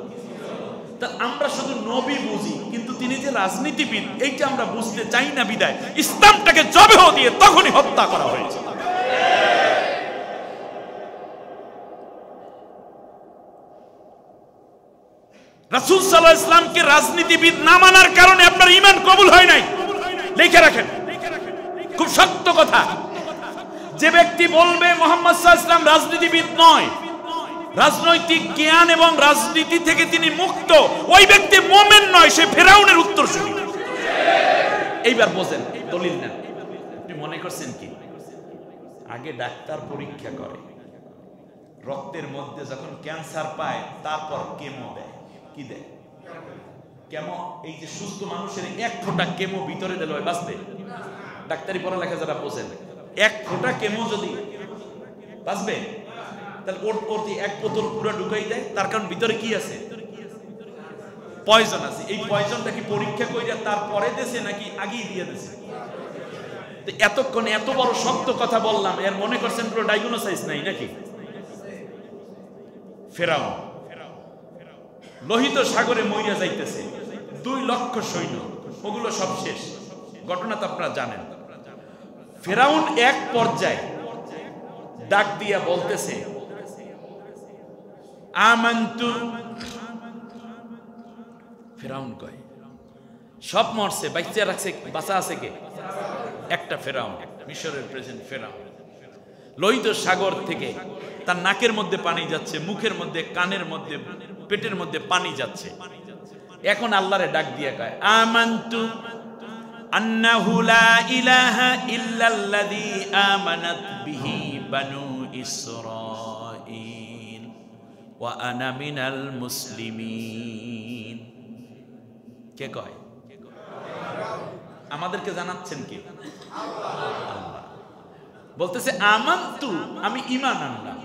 তা আমরা শুধু নবী বুঝি, কিন্তু তিনি যে রাজনীতিবিদ এইটা আমরা বুঝতে চাই না, বিদায় ইসলামটাকে জবেহ দিয়ে তখনই হত্যা করা হয়েছে। রাসূল সাল্লাল্লাহু আলাইহি ওয়াসাল্লামকে রাজনীতিবিদ না মানার কারণে আপনার ঈমান কবুল হয় নাই। লিখে রাখেন, খুব সত্য কথা। যে ব্যক্তি বলবে মুহাম্মদ সাল্লাল্লাহু আলাইহি ওয়াসাল্লাম রাজনীতিবিদ নয়, রাজনৈতিক জ্ঞান এবং রাজনীতি থেকে তিনি মুক্ত, ওই ব্যক্তি মুমিন নয়, সে ফেরাউনের উত্তরসূরি। এইবার বোঝেন, দলিল নেন। আপনি মনে করছেন কি আগে ডাক্তার পরীক্ষা করে, রক্তের মধ্যে যখন ক্যান্সার পায় তারপর কেমো দেয়। কি দেয়? কেমো। এই যে সুস্থ মানুষের এক ফোঁটা কেমো ভিতরে দিলে বাঁচবে? ডাক্তারি পড়ালেখা যারা বোঝেন, এক ফোঁটা কেমো যদি বাঁচবে, তাহলে ওর এক বোতল পুরো ঢুকাই দেয়। তার কারণ ভিতরে কি আছে? পয়জন আছে। এই পয়জনটা কি পরীক্ষা কইরা তারপরে দেছে নাকি আগেই দিয়ে দেছে? এতক্ষণ এত বড় শক্ত কথা বললাম, এর মনে করছেন পুরো ডায়াগনোসাইজ নাই নাকি? ফেরাউন লোহিত সাগরে মইরা যাইতেছে, 2 লক্ষ সৈন্য, ওগুলো সব শেষ। ঘটনা তো আপনারা জানেন। ফেরাউন এক পর্যায়ে ডাক দিয়া বলতেছে, আমান্তু। ফেরাউন কয় সব মরছে, বাচ্চা রাখছে, বাঁচা আছে কে? একটা ফেরাউন, মিশরের প্রেসিডেন্ট ফেরাউন। লোহিত সাগর থেকে তার নাকের মধ্যে পানি যাচ্ছে, মুখের মধ্যে, কানের মধ্যে, পেটের মধ্যে পানি যাচ্ছে। এখন আল্লাহরে ডাক দিয়া কয়, আমান্তু আন্নাহু লা ইলাহা ইল্লাল্লাযী আমানাত বিহি বানু ইসরাঈল ওয়া আনা মিনাল মুসলিমিন। কে কয়? আমাদেরকে জানাচ্ছেন কে? আল্লাহ বলতেছে আমান্তু, আমি ঈমান আনলাম।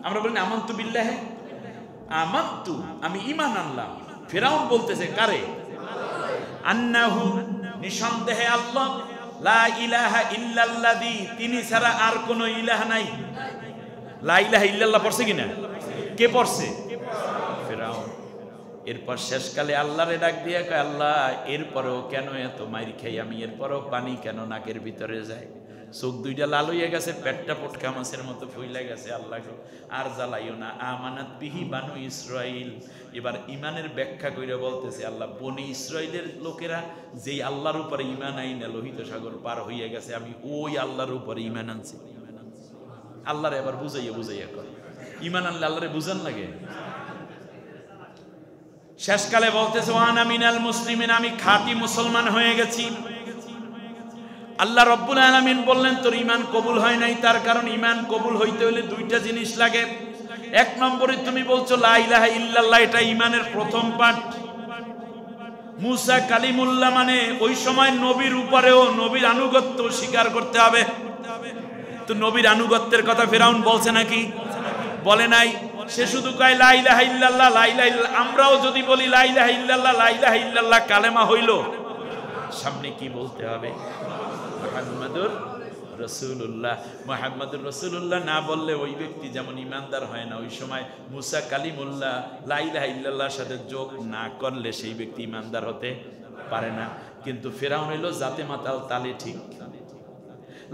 আমরা বলি আমান্তু বিল্লাহি, আমান্তু, আমি ঈমান আনলাম। ফিরআউন বলতেছে কারে? আন্নাহু, নিঃসন্দেহে আল্লাহ, লা ইলাহা ইল্লাল্লাযী, তিনি ছাড়া আর কোনো ইলাহ নাই। লা ইলাহা ইল্লাল্লাহ পড়ছে কিনা? কে পড়ছে? ফিরআউন। এরপর শেষকালে আল্লাহরে ডাক দিয়ে কয়, আল্লাহ এরপরেও কেন এত মাইর খাই আমি, এরপরেও পানি কেন নাকের ভিতরে যায়? চোখ দুইটা লাল হইয়া গেছে, পেটটা পটকা মাছের মতো ফুইলা গেছে। আল্লাহ আর জ্বালাইও না, আমানাত বিহি বানু ইসরাইল। এবার ইমানের ব্যাখ্যা কইরা বলতেছে আল্লাহ, বনি ইসরাইলের লোকেরা যেই আল্লাহর উপরে ইমান আইনা লোহিত সাগর পার হইয়া গেছে, আমি ওই আল্লাহর উপরে ইমান আনছি। আল্লাহরে এবার বুঝাইয়া বুঝাইয়া কর, ইমান আনলে আল্লাহরে বুঝান লাগে। শেষকালে বলতেছে ওয়ানা মিনাল মুসলিমিন, আমি খাঁটি মুসলমান হয়ে গেছি। আল্লাহ রব্বুল আলামিন বললেন তোর ঈমান কবুল হয় নাই, তার কারণ ঈমান কবুল হইতে হলে দুইটা জিনিস লাগে। এক নম্বরে তুমি বলছো লা ইলাহা ইল্লাল্লাহ, এটা ঈমানের প্রথম পার্ট। মুসা কালিমুল্লাহ মানে ওই সময় নবীর উপরেও নবীর আনুগত্য স্বীকার করতে হবে। তো নবীর আনুগত্যের কথা ফিরআউন বলছে নাকি? বলে নাই। সে শুধু কয় লা ইলাহা ইল্লাল্লাহ, লা ইলাহা ইল্লাল্লাহ। আমরাও যদি বলি লা ইলাহা ইল্লাল্লাহ, লা ইলাহা ইল্লাল্লাহ, কালেমা হইল, সামনে কি বলতে হবে? মুহাম্মাদুর রাসূলুল্লাহ। মুহাম্মাদুর রাসূলুল্লাহ না বললে ওই ব্যক্তি যেমন ইমানদার হয় না, ওই সময় মুসা কালিমুল্লাহ লা ইলাহা ইল্লাল্লাহর সাথে যোগ না করলে সেই ব্যক্তি ইমানদার হতে পারে না। কিন্তু ফিরআউন হইল জাতে মাতাল তালে ঠিক।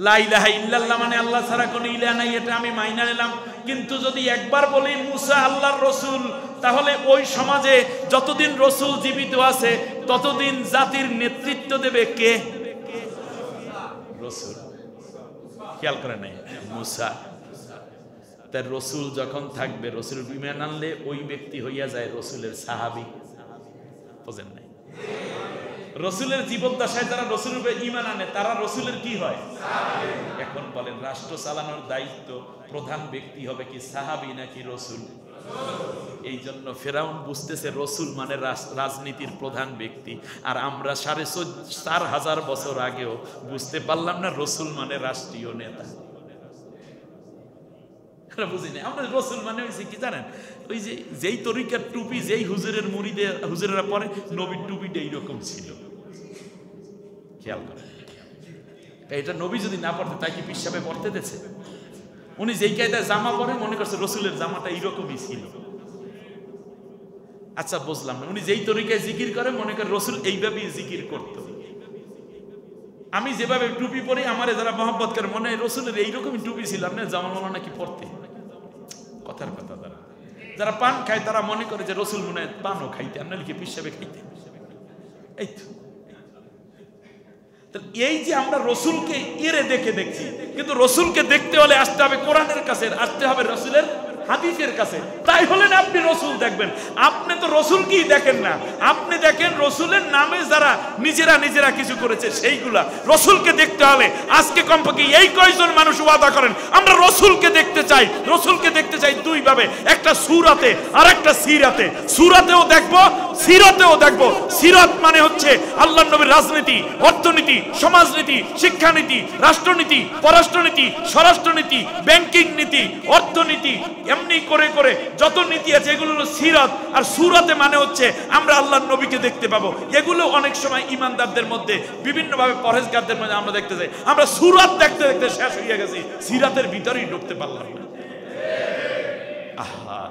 লা ইলাহা ইল্লাল্লাহ মানে আল্লাহ ছাড়া কোনো ইলাহ নাই, এটা আমি মাইনা নিলাম। কিন্তু যদি একবার বলি মুসা আল্লাহর রসুল, তাহলে ওই সমাজে যতদিন রসুল জীবিত আছে ততদিন জাতির নেতৃত্ব দেবে কে? রসুল। খেয়াল করে নাই মুসা। তার রসুল যখন থাকবে, রসুল ঈমান আনলে ওই ব্যক্তি হইয়া যায় রসুলের সাহাবী। বুঝেন নাই? রসুলের জীবদ্দশায় যারা রসুলের উপরে ঈমান আনে তারা রসুলের কি হয়? এখন বলেন রাষ্ট্র চালানোর দায়িত্ব প্রধান ব্যক্তি হবে কি সাহাবী নাকি রসুল? এই জন্য ফেরাউন বুঝতেছে রসুল মানে রাজনীতির প্রধান ব্যক্তি, আর আমরা ৪,৫০০ বছর আগেও বুঝতে পারলাম না রসুল মানে রাষ্ট্রীয় নেতা। বুঝিনি আমরা রসুল মানে হয়েছে কি জানেন? ওই যে যেই তরিকার টুপি যেই হুজুরের হুজুরেরা পরে, নবীর টুপিটা এইরকম ছিল। খেয়াল করেন, এটা নবী যদি না পড়তে তাই কি পিসাবে পড়তে দিয়েছে? উনি যেই কায়দায় জামা পরে মনে করছে রসুলের জামাটা এইরকমই ছিল। আচ্ছা বুঝলাম না, উনি যেই তরিকায় জিকির করে মনে করে রসুল এইভাবেই জিকির করতো। আমি যেভাবে টুপি পরি আমার যারা মহব্বত করে মনে হয় রসুলের এইরকমই টুপি ছিল, আপনার জামা মালা নাকি পড়তে। কথার কথা, যারা পান খায় তারা মনে করে যে রসুল মনে হয় পানও খাইতে, আপনার লিখে পিসাবে খাইতে। এই তো এই যে আমরা রসুলকে এরে দেখে দেখছি, কিন্তু রসুলকে দেখতে হলে আসতে হবে কোরআনের কাছে, আসতে হবে রসুলের হাদিসের কাছে। তাই হলেন আপনি রসুল দেখবেন। আপনি তো রসুলকেই দেখেন না, আপনি দেখেন রসুলের নামে যারা নিজেরা কিছু করেছে সেইগুলা। রসুলকে দেখতে হলে আজকে কমপক্ষে এই কয়জন মানুষ ওয়াদা করেন আমরা রসুলকে দেখতে চাই। রসুলকে দেখতে চাই দুই ভাবে, একটা সূরাতে আর একটা সিরাতে। সূরাতেও দেখবো, সিরাতেও দেখবো। সিরাত মানে হচ্ছে আল্লাহর নবীর রাজনীতি, অর্থনীতি, সমাজনীতি, শিক্ষানীতি, রাষ্ট্রনীতি, পররাষ্ট্রনীতি, স্বরাষ্ট্রনীতি, ব্যাংকিং নীতি, অর্থনীতি, এমনি করে করে যত নীতি আছে এগুলো হলো সিরাত। আর সূরাতে মানে হচ্ছে আমরা আল্লাহর নবীকে দেখতে পাবো। এগুলো অনেক সময় ইমানদারদের মধ্যে বিভিন্নভাবে পরহেজগারদের মধ্যে আমরা দেখতে যাই, আমরা সূরাত দেখতে দেখতে শেষ হয়ে গেছি, সিরাতের ভিতরেই ঢুকতে পারলাম না। আহা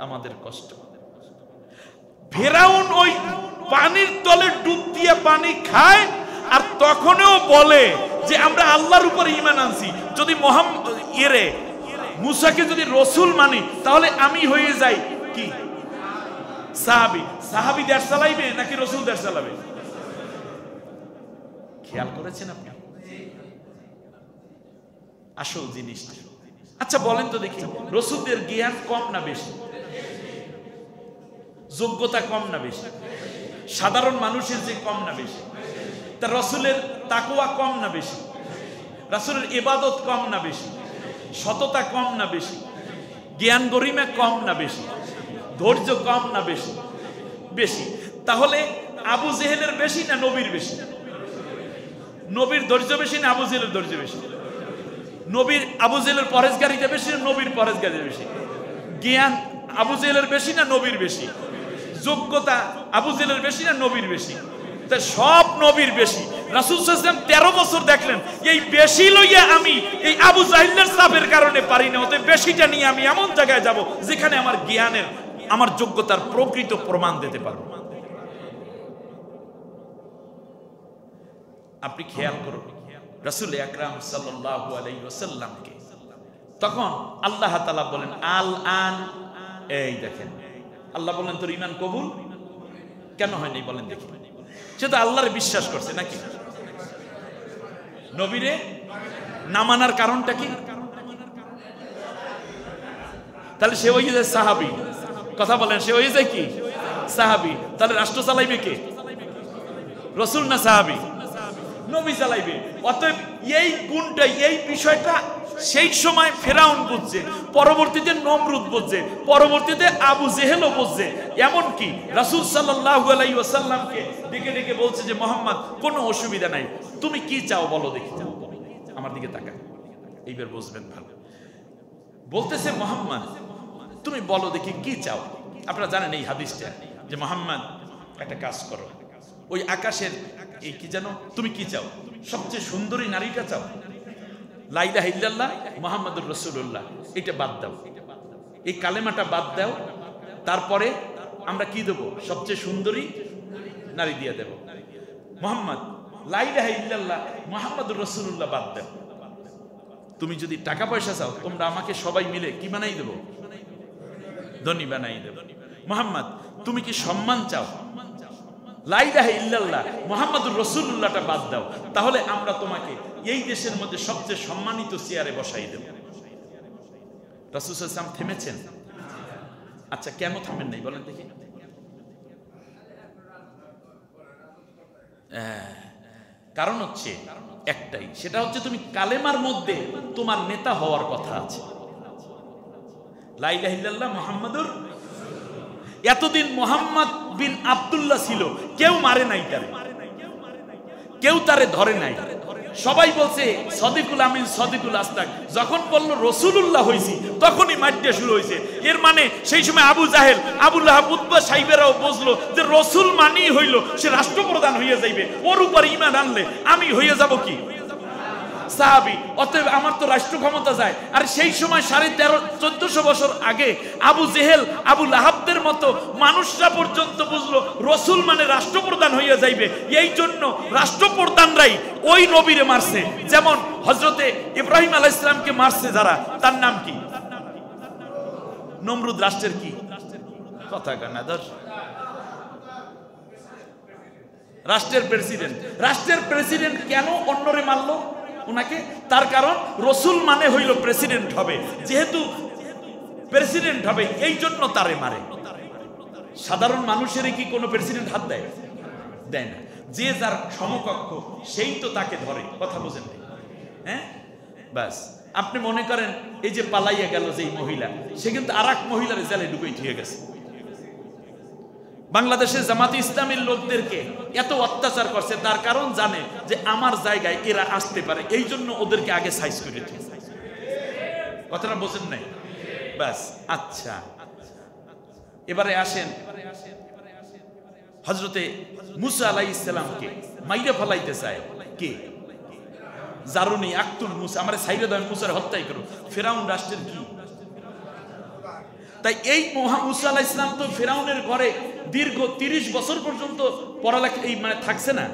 আমাদের কষ্ট। ফেরাউন ওই পানির তলে ডুব দিয়ে পানি খায় আর তখনও বলে যে আমরা আল্লাহর উপর ঈমান আনছি। যদি মুসাকে যদি রসুল মানি তাহলে আমি হয়ে যাই কি সাহাবী। সাহাবী দেশ চালাইবে নাকি রসুল দেশ চালাবে? খেয়াল করেছেন আপনি আসল জিনিসটা? আচ্ছা বলেন তো দেখি, রসুলদের জ্ঞান কম না বেশি? যোগ্যতা কম না বেশি? সাধারণ মানুষের যে কম না বেশি? তা রসুলের তাকওয়া কম না বেশি? রসুলের ইবাদত কম না বেশি? সততা কম না বেশি? জ্ঞান গরিমা কম না বেশি? ধৈর্য কম না বেশি? বেশি। তাহলে আবু জেহেলের বেশি না নবীর বেশি? নবীর ধৈর্য বেশি না আবু জেহেলের ধৈর্য বেশি? নবীর আবু জেহেলের পরহেজগারিতা বেশি না নবীর পরহেজগারিতা বেশি? জ্ঞান আবু জেহেলের বেশি না নবীর বেশি? যোগ্যতা আবু জেহেলের বেশি না নবীর বেশি? তা সব নবীর বেশি। রাসূল সাল্লাল্লাহু আলাইহি ওয়াসাল্লাম 13 বছর দেখলেন এই বেশি লইয়া আমি এই আবু জাহিলের চাপের কারণে পারি না, ওতে বেশিটা নিয়ে আমি এমন জায়গায় যাব যেখানে আমার জ্ঞানের আমার যোগ্যতার প্রকৃত প্রমাণ দিতে পারবো। আপনি খেয়াল করুন, রাসূল আকরাম সাল্লাল্লাহু আলাইহি ওয়াসাল্লামকে। তখন আল্লাহ তাআলা বলেন আল আন, এই দেখেন আল্লাহ বলেন তোর ঈমান কবুল কেন হয়নি বলেন দেখি। সে তো আল্লাহরে বিশ্বাস করছে নাকি? নবীরে না মানার কারণটা কি? তাহলে সে হয়ে যায় সাহাবী। কথা বলেন, সে হয়ে যায় কি? সাহাবী। তাহলে রাষ্ট্র চালাইবে কে? রাসূল না সাহাবী? নবী চালাইবে। অতএব এই গুণটা, এই বিষয়টা সেই সময় ফেরাউন বুঝছে, পরবর্তীতে নমরুদ বুঝছে, পরবর্তীতে আবু জেহেলও বুঝছে। এমনকি রাসূল সাল্লাল্লাহু আলাইহি ওয়াসাল্লামকে ডেকে ডেকে বলছে যে মুহাম্মদ কোনো অসুবিধা নাই, তুমি কি চাও বলো দেখি, আমার দিকে তাকা, এইবার বুঝবেন ভালো। বলতেছে মুহাম্মদ তুমি বলো দেখি কি চাও। আপনারা জানেন এই হাদিসটা যে মুহাম্মদ একটা কাজ করো, ওই আকাশের এই কি জানো, তুমি কি চাও? সবচেয়ে সুন্দরী নারীটা চাও? লা ইলাহা ইল্লাল্লাহ মুহাম্মাদুর রাসূলুল্লাহ, এটা বাদ দাও, এই কালেমাটা বাদ দাও, তারপরে আমরা কি দেব? সবচেয়ে সুন্দরী নারী দিয়ে দেব। মুহাম্মদ লা ইলাহা ইল্লাল্লাহ মুহাম্মাদুর রাসূলুল্লাহ বাদ দাও। তুমি যদি টাকা পয়সা চাও, তোমরা আমাকে সবাই মিলে কি বানাই দেব? ধনী বানাই দেব। মুহাম্মদ তুমি কি সম্মান চাও? লা ইলাহা ইল্লাল্লাহ মুহাম্মাদুর রাসূলুল্লাহটা বাদ দাও, তাহলে আমরা তোমাকে এই দেশের মধ্যে সবচেয়ে সম্মানিত চেয়ারে বসাই দেব। রাসূল সাল্লাল্লাহু আলাইহি ওয়াসাল্লাম থেমেছেন। আচ্ছা কেন থামেন নাই বলেন দেখি? কারণ হচ্ছে একটাই, সেটা হচ্ছে তুমি কালেমার মধ্যে তোমার নেতা হওয়ার কথা আছে, লা ইলাহা ইল্লাল্লাহ মুহাম্মাদুর। এতদিন মুহাম্মদ বিন আব্দুল্লাহ ছিল, কেউ মারে নাই তারে, কেউ তারে ধরে নাই, সবাই বলছে সদিকুল আমিন সদিকুল আস্তাক। যখন বলল রাসূলুল্লাহ হইছি, তখনই মারতে শুরু হয়েছে। এর মানে সেই সময় আবু জাহেল, আবু লাহাব, উতবা সাহেবেরাও বুঝলো যে রাসূল মানেই হইল সে রাষ্ট্রপ্রধান হইয়া যাইবে, ওর উপর ঈমান আনলে আমি হইয়া যাব কি? সাহাবী। অতএব আমার তো রাষ্ট্র ক্ষমতা যায়। আর সেই সময় 1350-1400 বছর আগে আবু জেহেল, আবু লাহাবদের মতো মানুষরা পর্যন্ত বুঝলো রাসূল মানে রাষ্ট্রপ্রধান হইয়া যাইবে। এই জন্য রাষ্ট্রপ্রধানরাই ওই নবীরে মারছে। যেমন হযরতে ইব্রাহিম আলাইহিস সালামকে মারছে যারা, তার নাম কি? নমরুদ। রাষ্ট্রের কি? কথা কানা দর রাষ্ট্রের প্রেসিডেন্ট। রাষ্ট্রের প্রেসিডেন্ট কেন অন্যরে মারলো উনাকে? তার কারণ রাসূল মানে হইল প্রেসিডেন্ট হবে, যেহেতু প্রেসিডেন্ট হবে এই জন্য তারে মারে। সাধারণ মানুষের কি কোনো প্রেসিডেন্ট হাত দেয়? দেয় না। যে যার সমকক্ষ সেই তো তাকে ধরে। কথা বুঝেন? হ্যাঁ, বাস। আপনি মনে করেন এই যে পালাইয়া গেল যেই মহিলা, সে কিন্তু আর এক মহিলার জেলে ঢুকাই দিয়ে গেছে। বাংলাদেশের জামাতে ইসলামের লোকদেরকে এত অত্যাচার করছে, তার কারণ জানে যে আমার জায়গায় এরা আসতে পারে, এই জন্য ওদেরকে আগে সাইজ করে দিয়েছে। কথাটা বোঝেন নাই? ব্যাস। আচ্ছা, এবারে আসেন হযরতে মুসা আলাইহিস সালামকে মাইরে ফলাইতে চায় কে? জারুনি আক্তুল মুসা, আমারে সাইরে দাও, মুসার হত্যাই করো। ফেরাউন রাষ্ট্রের কি? তাই এই মুসা আলাইহিস সালাম তো ফেরাউনের ঘরে দীর্ঘ 30 বছর পর্যন্ত পড়ালেখা এই মানে থাকছে না,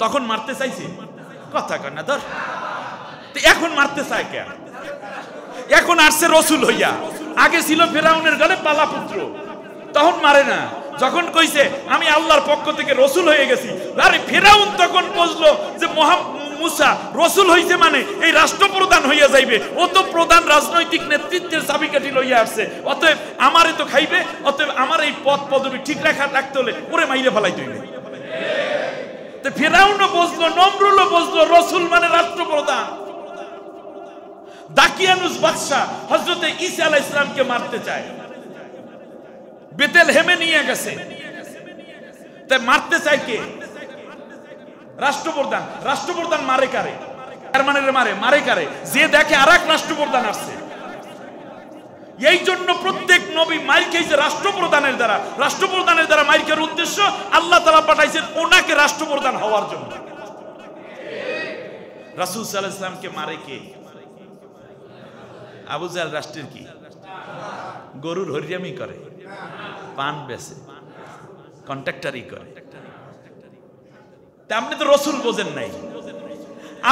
তখন মারতে চাইছে। কথা কয় না ধর। এখন মারতে চায় কে? এখন আসছে রাসূল হইয়া। আগে ছিল ফেরাউনের ঘরে পালা পুত্র, তখন মারে না। যখন কইছে আমি আল্লাহর পক্ষ থেকে রাসূল হয়ে গেছি, আরে ফেরাউন তখন বুঝলো যে মুসা রাসূল হইছে মানে এই রাষ্ট্রপ্রধান হইয়া যাইবে। ও তো প্রধান রাজনৈতিক নেতৃত্বের চাবিকাঠি লইয়া আসছে, অতএব আমারে তো খাইবে। অতএব আমার এই পদ পদবি ঠিক রাখতে হলে ওরে মাইরে ফেলাইতে হইবে। তো ফেরাউনও বুঝলো, নমরুদও বুঝলো রাসূল মানে রাষ্ট্রপ্রধান। দাকিয়ানুস বাদশা হযরতে ঈসা আলাইহিস সালামকে মারতে চায়, বেতেলহেমে নিয়ে গেছে। তাই মারতে চায় কে? রাষ্ট্রপ্রধান। রাষ্ট্রপ্রধান মারে কারে? মারে কারে? যে দেখে আরেক রাষ্ট্রপ্রধান আসছে। এই জন্য প্রত্যেক নবী মাইর খেয়েছে রাষ্ট্রপ্রধানের দ্বারা। রাষ্ট্রপ্রধানের দ্বারা মাইর খাওয়ার উদ্দেশ্য আল্লাহ তাআলা পাঠাইছেন ওনাকে রাষ্ট্রপ্রধান হওয়ার জন্য। রাসূল সাল্লাল্লাহু আলাইহি ওয়াসাল্লামকে মারে কে? আবু জাহেল রাষ্ট্রের কি? গরুর হরিয়ামি করে, পান বেচে, কন্ট্রাক্টরি করে। তা আপনি তো রাসূল বোঝেন নাই।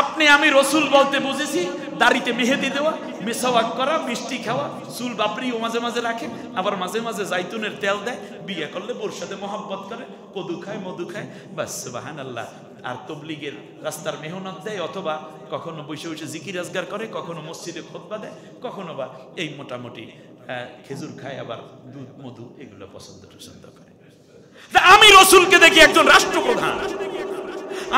আপনি আমি রসুল বলতে বুঝেছি দাড়িতে মেহেদি দেওয়া, মেসাওয়াক করা, মিষ্টি খাওয়া, চুল বাপড়িও মাঝে মাঝে রাখে, আবার মাঝে মাঝে জাইতুনের তেল দেয়, বিয়ে করলে বোর সাথে মহব্বত করে, কদু খায়, মধু খায়, বাস সুবহানাল্লাহ। আর তবলিগের রাস্তার মেহনত দেয়, অথবা কখনো বসে বসে জিকির আজগার করে, কখনো মসজিদে খুতবা দেয়, কখনো বা এই মোটামুটি খেজুর খায়, আবার দুধ মধু এগুলো পছন্দ করে। আমি রসুলকে দেখি একজন রাষ্ট্রপ্রধান,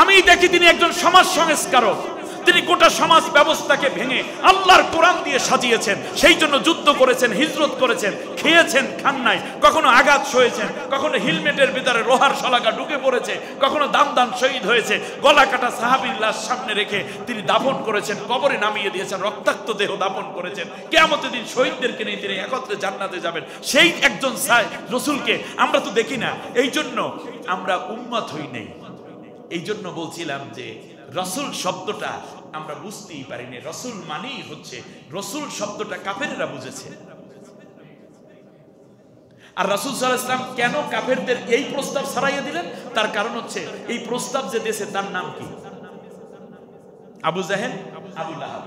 আমি দেখি তিনি একজন সমাজ সংস্কারক, তিনি গোটা সমাজ ব্যবস্থাকে ভেঙে আল্লাহর কোরআন দিয়ে সাজিয়েছেন। সেই জন্য যুদ্ধ করেছেন, হিজরত করেছেন, খেয়েছেন, খান নাই, কখনো আঘাত সয়েছেন, কখনো হেলমেটের ভিতরে লোহার শলাকা ঢুকে পড়েছে, কখনো দান শহীদ হয়েছে, গলা কাটা সাহাবীর লাশ সামনে রেখে তিনি দাফন করেছেন, কবরে নামিয়ে দিয়েছেন, রক্তাক্ত দেহ দাফন করেছেন। কিয়ামতের দিন শহীদদেরকে নিয়ে তিনি একত্রে জান্নাতে যাবেন। সেই একজন রসুলকে আমরা তো দেখি না, এই জন্য আমরা উম্মত হই নাই। এই জন্য বলছিলাম যে রসুল শব্দটা আমরা বুঝতেই পারিনি। রসুল মানেই হচ্ছে, রসুল শব্দটা কাফেররা বুঝেছে। আর রাসূল সাল্লাল্লাহু আলাইহি ওয়াসাল্লাম কেন কাফেরদের এই প্রস্তাব ছড়াইয়ে দিলেন? তার কারণ হচ্ছে এই প্রস্তাব যে দেশে, তার নাম কি? আবু জাহেল, আবু লাহাব।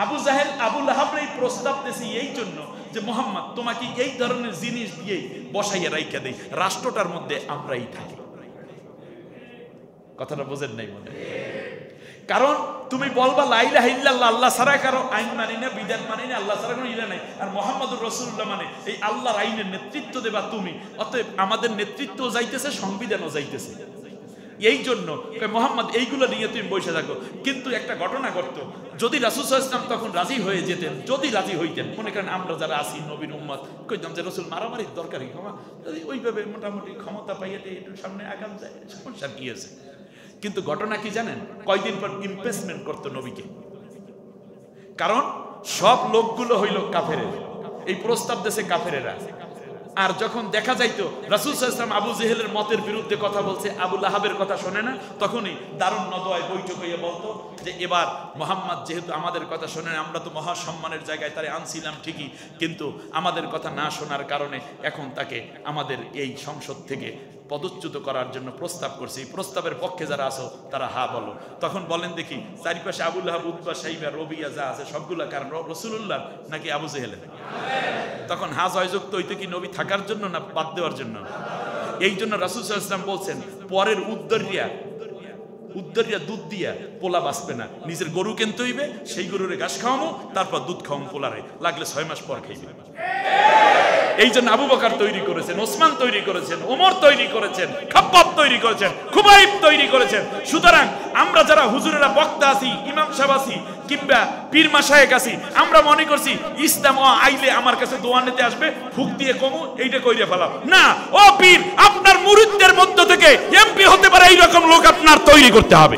আবু জাহেল, আবু লাহাবের এই প্রস্তাব দেশে এই জন্য যে মুহাম্মদ তোমাকে এই ধরনের জিনিস দিয়ে বসাইয়া রাইখা দেই, রাষ্ট্রটার মধ্যে আমরাই থাকি। কথাটা বোঝেন নাই মনে? কারণ তুমি বলবা লা ইলাহা ইল্লাল্লাহ, আল্লাহ ছাড়া কারো আইন মানি না, বিধান মানি না, আল্লাহ ছাড়া কোনো ইলাহ নাই, আর মুহাম্মদুর রাসূলুল্লাহ মানে এই আল্লাহর আইনের নেতৃত্ব দেবা তুমি। অতএব আমাদের নেতৃত্ব যাইতেছে, সংবিধানও যাইতেছে। এই জন্য মুহাম্মদ এইগুলো নিয়ে তুমি বসে থাকো। কিন্তু একটা ঘটনা ঘটতো, যদি রাসূল সাল্লাল্লাহু আলাইহি ওয়াসাল্লাম তখন রাজি হয়ে যেতেন, যদি রাজি হইতেন, মনে করেন আমরা যারা আছি নবীর উম্মত, কইতাম যে রাসূল মারামারির দরকারই ক্ষমা, যদি ওইভাবে মোটামুটি ক্ষমতা পাইয়ে একটু সামনে আগাম যায়, সমস্যা কি আছে? কিন্তু ঘটনা কি জানেন? কয়দিন পর ইমপিচমেন্ট করতো নবীকে। কারণ সব লোকগুলো হইল কাফেরের, এই প্রস্তাব দেশে কাফেরেরা। আর যখন দেখা যাইতো রাসূল সাল্লাল্লাহু আলাইহি ওয়াসাল্লাম আবু জেহেলের মতের বিরুদ্ধে কথা বলছে, আবু লাহাবের কথা শোনে না, তখনই দারুন নদওয়ায় বৈঠক হয়ে বলতো যে এবার মুহাম্মদ যেহেতু আমাদের কথা শোনে না, আমরা তো মহা সম্মানের জায়গায় তারে আনছিলাম ঠিকই, কিন্তু আমাদের কথা না শোনার কারণে এখন তাকে আমাদের এই সংসদ থেকে পদচ্যুত করার জন্য প্রস্তাব করছে। এই প্রস্তাবের পক্ষে যারা আছো তারা হা বলো। তখন বলেন দেখি, চারিপাশে আবু লাহাব, উতবা, সাইবা, রবিয়া যা আছে সবগুলা কারণ রাসূলুল্লাহ নাকি আবু জেহেলের? তখন হা জয়যুক্ত হইতে কি নবী থাকার জন্য না বাদ দেওয়ার জন্য? এই জন্য রাসূল সাল্লাল্লাহু আলাইহি ওয়াসাল্লাম বলছেন, পরের উদ্দরিয়া দুধ দিয়া পোলা বাঁচবে না, নিজের গরু কিনতে হইবে, সেই গরুরে ঘাস খাওয়ামো, তারপর দুধ খাওয়ামো পোলারে, লাগলে 6 মাস পর খাইবে। এই জন্য আবু বকর তৈরি করেছেন, ওসমান তৈরি করেছেন, ওমর তৈরি করেছেন, খাব্বাব তৈরি করেছেন, খুবাইব তৈরি করেছেন। সুতরাং আমরা যারা হুজুরেরা বক্তা আছি, ইমাম সাহেব আছি, কিংবা পীর মাশায়েখ আছি, আমরা মনে করছি ইসলাম আইলে আমার কাছে দোয়া নিতে আসবে, ফুক দিয়ে কমু এইটা কইরে ফেলাম না। ও পীর, আপনার মুরিদদের মধ্য থেকে এমপি হতে পারে এইরকম লোক আপনার তৈরি করতে হবে।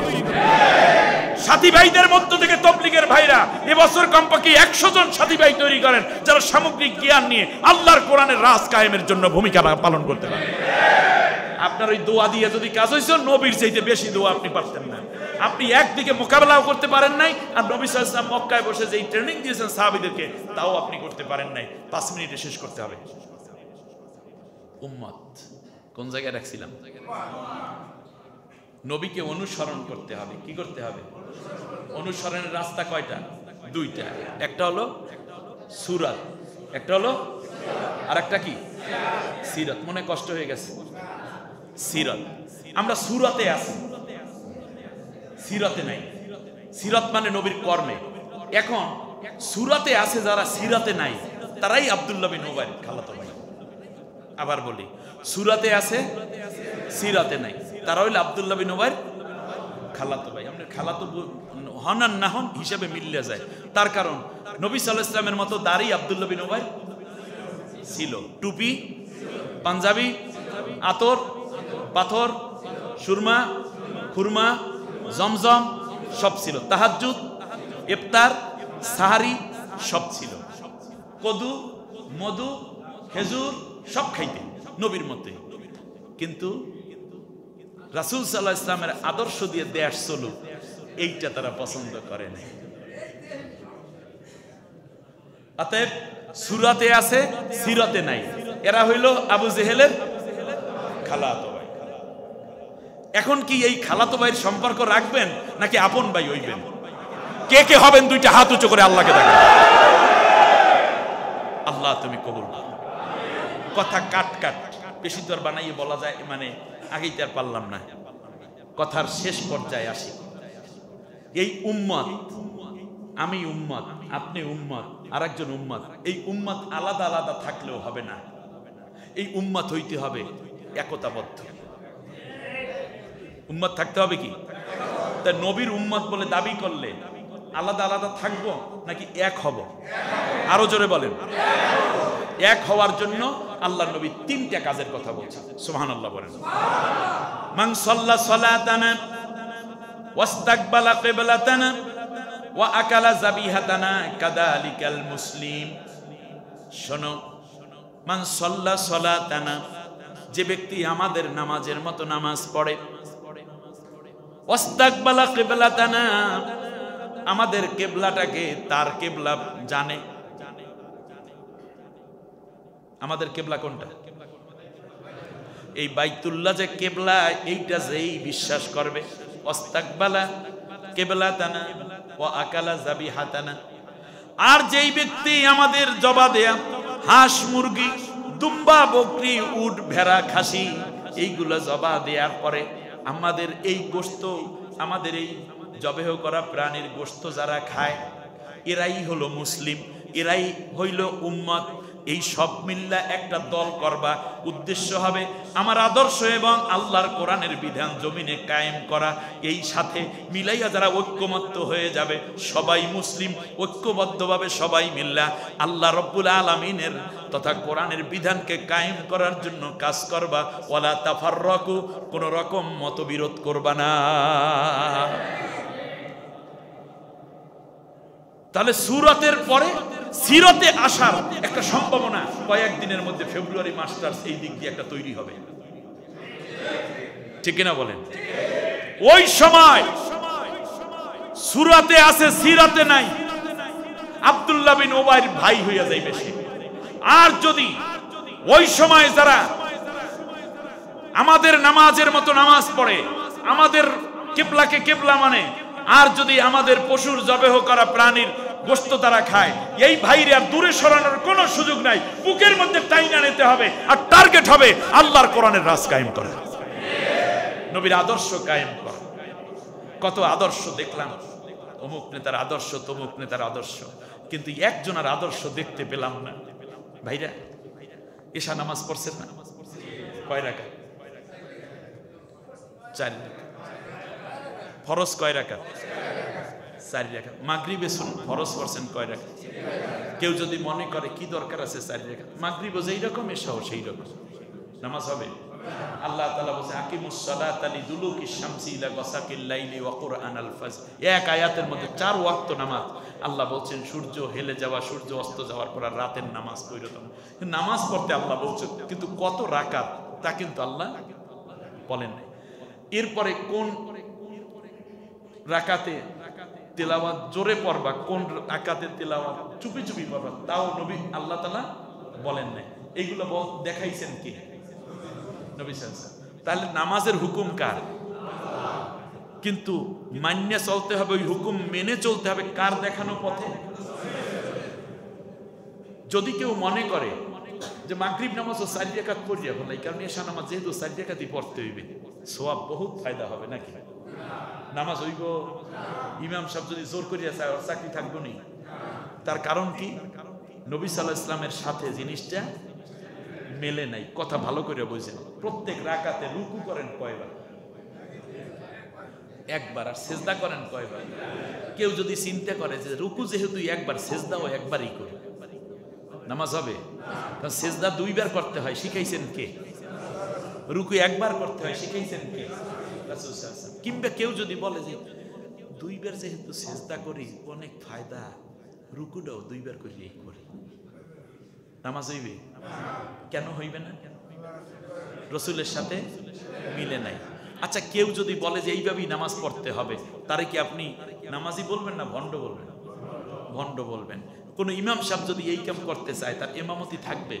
সাথী ভাইদের মধ্য থেকে তবলিগের ভাইরা এবছর কমপক্ষে 100 জন সাথী ভাই তৈরি করেন, যারা সামগ্রিক জ্ঞান নিয়ে আল্লাহর কোরআনের রাজ কায়েমের জন্য ভূমিকা পালন করতে পারে। আপনার ওই দোয়া দিয়ে যদি কাজ হয়েছে, নবীর চাইতে বেশি দোয়া আপনি পারতেন না। আপনি একদিকে মোকাবেলাও করতে পারেন নাই, আর নবী সাল্লাল্লাহু আলাইহি ওয়াসাল্লাম মক্কায় বসে যেই ট্রেনিং দিয়েছেন সাহাবীদেরকে, তাও আপনি করতে পারেন নাই। 5 মিনিটে শেষ করতে হবে। উম্মত কোন জায়গায় রাখছিলাম? নবীকে অনুসরণ করতে হবে। কি করতে হবে? অনুসরণের রাস্তা কয়টা? 2টা। একটা হলো সুরাত, একটা হলো আর একটা কি? সিরাত। মনে কষ্ট হয়ে গেছে? সিরাত। আমরা সুরাতে আছি, সিরাতে নাই। সিরাত মানে নবীর কর্মে। এখন সুরাতে আছে যারা, সিরাতে নাই, তারাই আব্দুল্লাহ বিন উবাই খালাতো ভাই। আবার বলি, সুরাতে আছে, সিরাতে নাই, তারা হইল আব্দুল্লাহ বিন উবাই খালাতো ভাই। আমরা খালাতো হন আর না হন হিসেবে মিললে যায়। তার কারণ নবী সাল্লাল্লাহু আলাইহি ওয়াসাল্লামের মতো দাড়ি আব্দুল্লাহ বিন উবাই ছিল, টুপি, পাঞ্জাবি, আতর, পাথর, সুরমা, খুরমা, জমজম সব ছিল, তাহাজ্জুদ, ইফতার, সাহারি সব ছিল, কদু, মধু, খেজুর সব খাইতেন নবীর মতে। কিন্তু রাসূল সাল্লাল্লাহু আলাইহি ওয়াসাল্লামের আদর্শ দিয়ে দেশ চলুক, এইটা তারা পছন্দ করে না। অতএব সুরাতে আছে, সিরাতে নাই। এরা হইল আবু জেহেলের খালাতো ভাই। এখন কি এই খালাতো ভাইয়ের সম্পর্ক রাখবেন নাকি আপন ভাই হইবেন? কে কে হবেন দুইটা হাত উঁচু করে আল্লাহকে দেখেন। আল্লাহ তুমি কবুল করো। কথা কাট কাট বেশি দর বানাইয়ে বলা যায়, মানে আগেই তার পারলাম না, কথার শেষ পর্যায়ে আসি। এই উম্মত, আমি উম্মত, আপনি উম্মত, আরেকজন উম্মত, এই উম্মত আলাদা আলাদা থাকলেও হবে না, এই উম্মত হইতে হবে একতাবদ্ধ। উম্মত থাকতে হবে কি? তা নবীর উম্মত বলে দাবি করলে আলাদা আলাদা থাকবো নাকি এক হব? আরো জোরে বলেন। এক হওয়ার জন্য আল্লাহর নবী তিনটা কাজের কথা বলছেন। সুবহানাল্লাহ বলেন। মান সাল্লা সালাতানা ওয়াস্তাকবালা কিবলাতানা ওয়া আকালা যাবিহাতানা কাযালিকাল মুসলিম। শোনো, মান সাল্লা সালাতানা, যে ব্যক্তি আমাদের নামাজের মতো নামাজ পড়ে, ওয়াস্তাকবালা কিবলাতানা, আমাদের কিবলাটাকে তার কিবলা জানে। আমাদের কিবলা কোনটা? এই বাইতুল্লাহ যে কিবলা, এইটা যেই বিশ্বাস করবে, ওয়াস্তাকবালা কিবলাতানা ওয়া আকালা যাবিহাতানা, আর যেই ব্যক্তি আমাদের জবা দেয়া হাঁস মুরগি দুম্বা বকরি উট ভেড়া খাসি এইগুলো জবা দেওয়ার পরে আমাদের এই গোশত, আমাদের এই জবেহ করা প্রাণীর গোশত যারা খায়, এরাই হলো মুসলিম, এরাই হইল উম্মত। এই সব মিল্লা একটা দল করবা, উদ্দেশ্য হবে আমার আদর্শ এবং আল্লাহর কোরআনের বিধান জমিনে কায়েম করা। এই সাথে মিলাইয়া যারা ঐক্যমত্য হয়ে যাবে, সবাই মুসলিম, ঐক্যবদ্ধভাবে সবাই মিল্লা আল্লাহ রব্বুল আলামিনের তথা কোরআনের বিধানকে কায়েম করার জন্য কাজ করবা। ওয়ালা তাফাররাকু, কোন রকম মতবিরোধ করবা না। তাহলে সূরাতের পরে সিরতে আসার একটা সম্ভাবনা কয়েকদিনের মধ্যে, ফেব্রুয়ারি মাস্টার্স এই দিক দিয়ে একটা তৈরি হবে, ঠিক কিনা বলেন? ওই সময় সূরাতে আছে, সিরাতে নাই, আব্দুল্লাহ বিন উবাইর ভাই হইয়া যাইবে সে। আর যদি ওই সময় যারা আমাদের নামাজের মতো নামাজ পড়ে, আমাদের কিবলাকে কিবলা মানে, আর যদি আমাদের পশুর জবেহ করা প্রাণীর গোশত তারা খায়, এই ভাইরে আর দূরে সরানোর কোনো সুযোগ নাই, বুকের মধ্যে টাইনা নিতে হবে, আর টার্গেট হবে আল্লাহর কোরআনের রাজ কায়েম করা, নবীর আদর্শ কায়েম করা। কত আদর্শ দেখলাম, অমুক নেতার আদর্শ, তমুক নেতার আদর্শ, কিন্তু একজনের আদর্শ দেখতে পেলাম না। ভাইরা এশা নামাজ পড়ছেন না? কয় রাকাত? 4 রাকাত। ফরজ কয় রাকাত? 4 রাকাত। মাগরিবে ফরজ পড়ছেন কয় রাকাত? কেউ যদি মনে করে কি দরকার আছে 4 রাকাত, মাগরিবও যেই রকম এশাও সেই রকম নামাজ হবে। আল্লাহ তাআলা বলেন আকিমুস সালাতা লিদুলুকিশ শামসি ইলা গাসাকিল লাইলি ওয়া কুরআনাল ফাজর। এক আয়াতের মধ্যে 4 ওয়াক্ত নামাজ। আল্লাহ বলছেন সূর্য হেলে যাওয়া, সূর্য অস্ত যাওয়ার পর রাতের নামাজ পড়ো। নামাজ পড়তে আল্লাহ বলছেন, কিন্তু কত রাকাত তা কিন্তু আল্লাহ বলেন না। এরপরে কোন রাকাতে তেলাওয়াত জোরে পড়বা, কোন রাকাতে তেলাওয়াত চুপি চুপি পড়বা, তাও নবী আল্লাহ তাআলা বলেন না। এইগুলো দেখাইছেন কি নবী সাল্লাল্লাহু আলাইহি ওয়াসাল্লাম। তাহলে নামাজের হুকুম কার? কিন্তু মান্য চলতে হবে, ওই হুকুম মেনে চলতে হবে কার দেখানো পথে? যদি কেউ মনে করে যে মাগরিব নামাজও 4 রাকাত পড়িয়া হলো, এই কারণে এশা নামাজ যেহেতু 4 রাকাতই পড়তে হইবে, সওয়াব বহুত ফায়দা হবে নাকি? নামাজ হইব, ইমাম সাহেব যদি জোর করিয়া চায় ওর চাকরি থাকবো নি। তার কারণ কি? নবী সাল্লাল্লাহু আলাইহি ওয়াসাল্লামের সাথে জিনিসটা মেলে নাই। কথা ভালো করে বুঝেন। প্রত্যেক রাকাতে রুকু করেন কয়বার? একবার। আর সেজদা করেন কয়বার? কেউ যদি চিন্তা করে যে রুকু যেহেতু একবার, সেজদাও একবারই করে, নামাজ হবে? কারণ সেজদা 2 বার করতে হয়, শিখাইছেন কে? রুকু একবার করতে হয়, শিখাইছেন কে? রাসূল সাল্লাল্লাহু আলাইহি ওয়াসাল্লাম। কিংবা কেউ যদি বলে যে 2 বার যেহেতু সেজদা করি অনেক ফায়দা, রুকুটাও 2 বার করিয়েই করি, নামাজ হইবে? কেন হইবে না? রাসূলের সাথে মিলে নাই। আচ্ছা, কেউ যদি বলে যে এইভাবেই নামাজ পড়তে হবে, তারে কি আপনি নামাজি বলবেন না ভণ্ড বলবেন? ভণ্ড বলবেন। কোন ইমাম সাহেব যদি এই কাম করতে চায় তার ইমামতি থাকবে?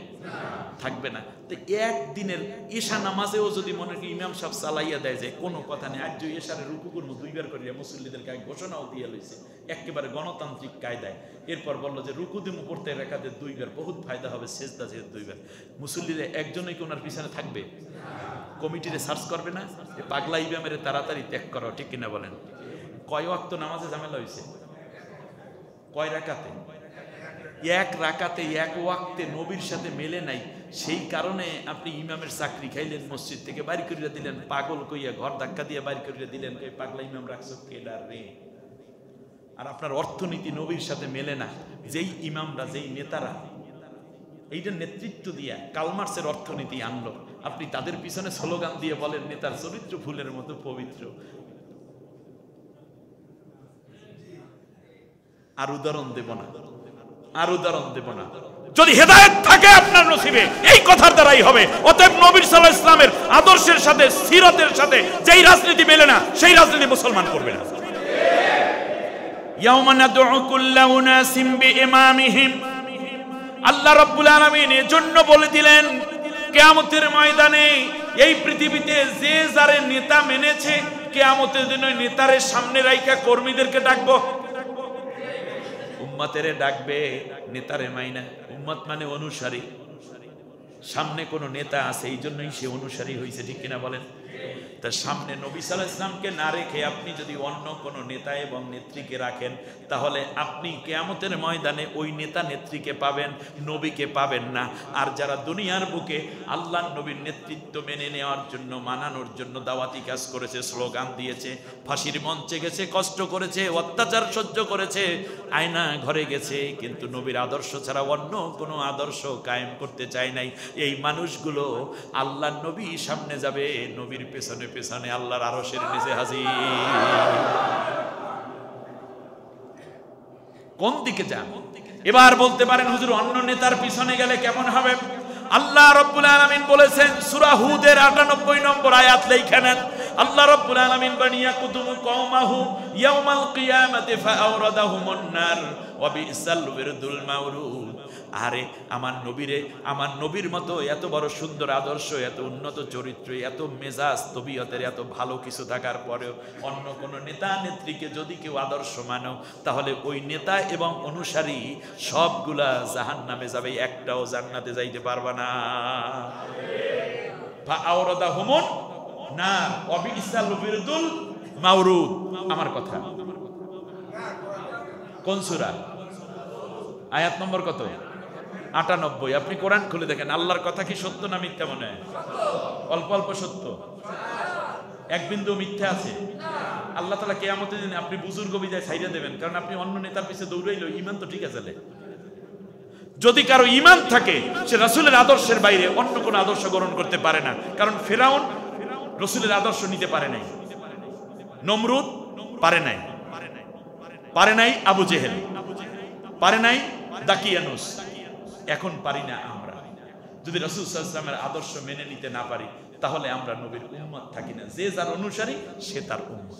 থাকবে না। তো একদিনের ঈশা নামাজেও যদি মনে করি ইমাম সাহেব চালাইয়া দেয় যে কোনো কথা নেই, আজ এশারে রুকু করবো 2 বার করিয়া মুসল্লিদেরকে ঘোষণাও দিয়ে লইছে একেবারে গণতান্ত্রিক কায়দায়। এরপর বললো যে রুকু দিমু পড়তে রেখাতে 2 বার, বহুত ফায়দা হবে, সেজদা যে 2 বার। মুসল্লিরা একজনই কি ওনার পিছনে থাকবে? কমিটিরে সার্চ করবে না যে পাগলা ইমামের তাড়াতাড়ি ত্যাগ করো, ঠিক কিনা বলেন? কয় ওয়াক্ত নামাজে ঝামেলা হয়েছে? কয় রাকাতে? 1 রাকাতে 1 ওয়াক্তে নবীর সাথে মেলে নাই, সেই কারণে আপনি ইমামের চাকরি খাইলেন, মসজিদ থেকে বাড়ি করিয়া দিলেন, পাগল কইয়া ঘর ধাক্কা দিয়ে বাড়ি করিয়া দিলেন, কই পাগলা ইমাম রাখছো কেডার রে। আর আপনার অর্থনীতি নবীর সাথে মেলে না। যেই ইমামরা, যেই নেতারা এইটা নেতৃত্ব দিয়া কালমার্সের অর্থনীতি আনলো, আপনি তাদের পিছনে স্লোগান দিয়ে বলেন নেতার চরিত্র ফুলের মতো পবিত্র। আর উদাহরণ দেব না, আর উদাহরণ দেব না। যদি হেদায়েত থাকে আপনার নসিবে এই কথার দ্বারাই হবে। অতএব নবী সাল্লাল্লাহু আলাইহি ওয়াসাল্লামের আদর্শের সাথে, সিরাতের সাথে যেই রাজনীতি মেলে না, সেই রাজনীতি মুসলমান করবে না। ইয়াউমা নাদউ কুল্লা উনাসিম বিইমামিহিম, আল্লাহ রাব্বুল আলামিন এজন্য বলে দিলেন কিয়ামতের ময়দানে এই পৃথিবীতে যে যারে নেতা মেনেছে, কিয়ামতের দিন ওই নেতারের সামনে রাইখা কর্মীদেরকে ডাকবো, উম্মতেরে ডাকবে, নেতারে মাইনা। উম্মত মানে অনুসারী। সামনে কোন নেতা আছে, এই জন্যই সে অনুসারী হয়েছে, ঠিক কিনা বলেন? তার সামনে নবী সাল্লাল্লাহু আলাইহি ওয়াসাল্লামকে না রেখে আপনি যদি অন্য কোন নেতা এবং নেত্রীকে রাখেন, তাহলে আপনি কিয়ামতের ময়দানে ওই নেতা নেত্রীকে পাবেন, নবীকে পাবেন না। আর যারা দুনিয়ার বুকে আল্লাহর নবীর নেতৃত্ব মেনে নেওয়ার জন্য, মানানোর জন্য দাওয়াতি কাজ করেছে, স্লোগান দিয়েছে, ফাঁসির মঞ্চে গেছে, কষ্ট করেছে, অত্যাচার সহ্য করেছে, আয়না ঘরে গেছে, কিন্তু নবীর আদর্শ ছাড়া অন্য কোনো আদর্শ কায়েম করতে চায় নাই, এই মানুষগুলো আল্লাহর নবী সামনে যাবে, নবীর পেছনে পেছনে আল্লাহর আরশের নিচে হাজির। কোন দিকে যান? এবার বলতে পারেন হুজুর অন্য নেতার পিছনে গেলে কেমন হবে? আল্লাহ রাব্বুল আলামিন বলেছেন সূরা হুদের 98 নম্বর আয়াত লেখা নেন। আল্লাহ রাব্বুল আলামিন বানিয়া কুতুমু কওমাহু ইয়াউমাল কিয়ামাতি ফাআওরাদাহুমুন নার ওয়া বিসাল বিরদুল মাওরুদ। আরে আমার নবীরে, আমার নবীর মতো এত বড় সুন্দর আদর্শ, এত উন্নত চরিত্র, এত মেজাজ তবিয়তের এত ভালো কিছু থাকার পরেও অন্য কোন নেতা নেত্রীকে যদি কেউ আদর্শ মানো, তাহলে ওই নেতা এবং অনুসারী সবগুলা জাহান্নামে যাবে, একটাও জান্নাতে যাইতে পারবে না। ফাআওরাদাহুমুন নার ওয়া বিসাল বিরদুল মাওরুদ। আমার কথা কোন সূরা? আয়াত নম্বর কত? 98। আপনি কোরআন খুলে দেখেন, আল্লাহর কথা কি সত্য না মিথ্যা মনে হয়? অল্প অল্প সত্য, এক বিন্দু মিথ্যা আছে। আল্লাহ তাআলা কিয়ামতের দিনে আপনি বুজুর্গ বিদায় ছাইড়া দেবেন, কারণ আপনি অন্য নেতার পিছে দৌড়াইলো, ঈমান তো ঠিক আছে। যদি কারো ঈমান থাকে, সে রাসূলের আদর্শের বাইরে অন্য কোনো আদর্শ গ্রহণ করতে পারে না। কারণ ফিরআউন রাসূলের আদর্শ নিতে পারে নাই, নমরুদ পারে নাই, পারে নাই আবু জেহেল, পারে নাই দাকিয়ানুস, এখন পারি না আমরা। যদি রাসূল সাল্লাল্লাহু আলাইহি ওয়াসাল্লামের আদর্শ মেনে নিতে না পারি, তাহলে আমরা নবীর উম্মত থাকি না। যে যার অনুসারী সে তার উম্মত।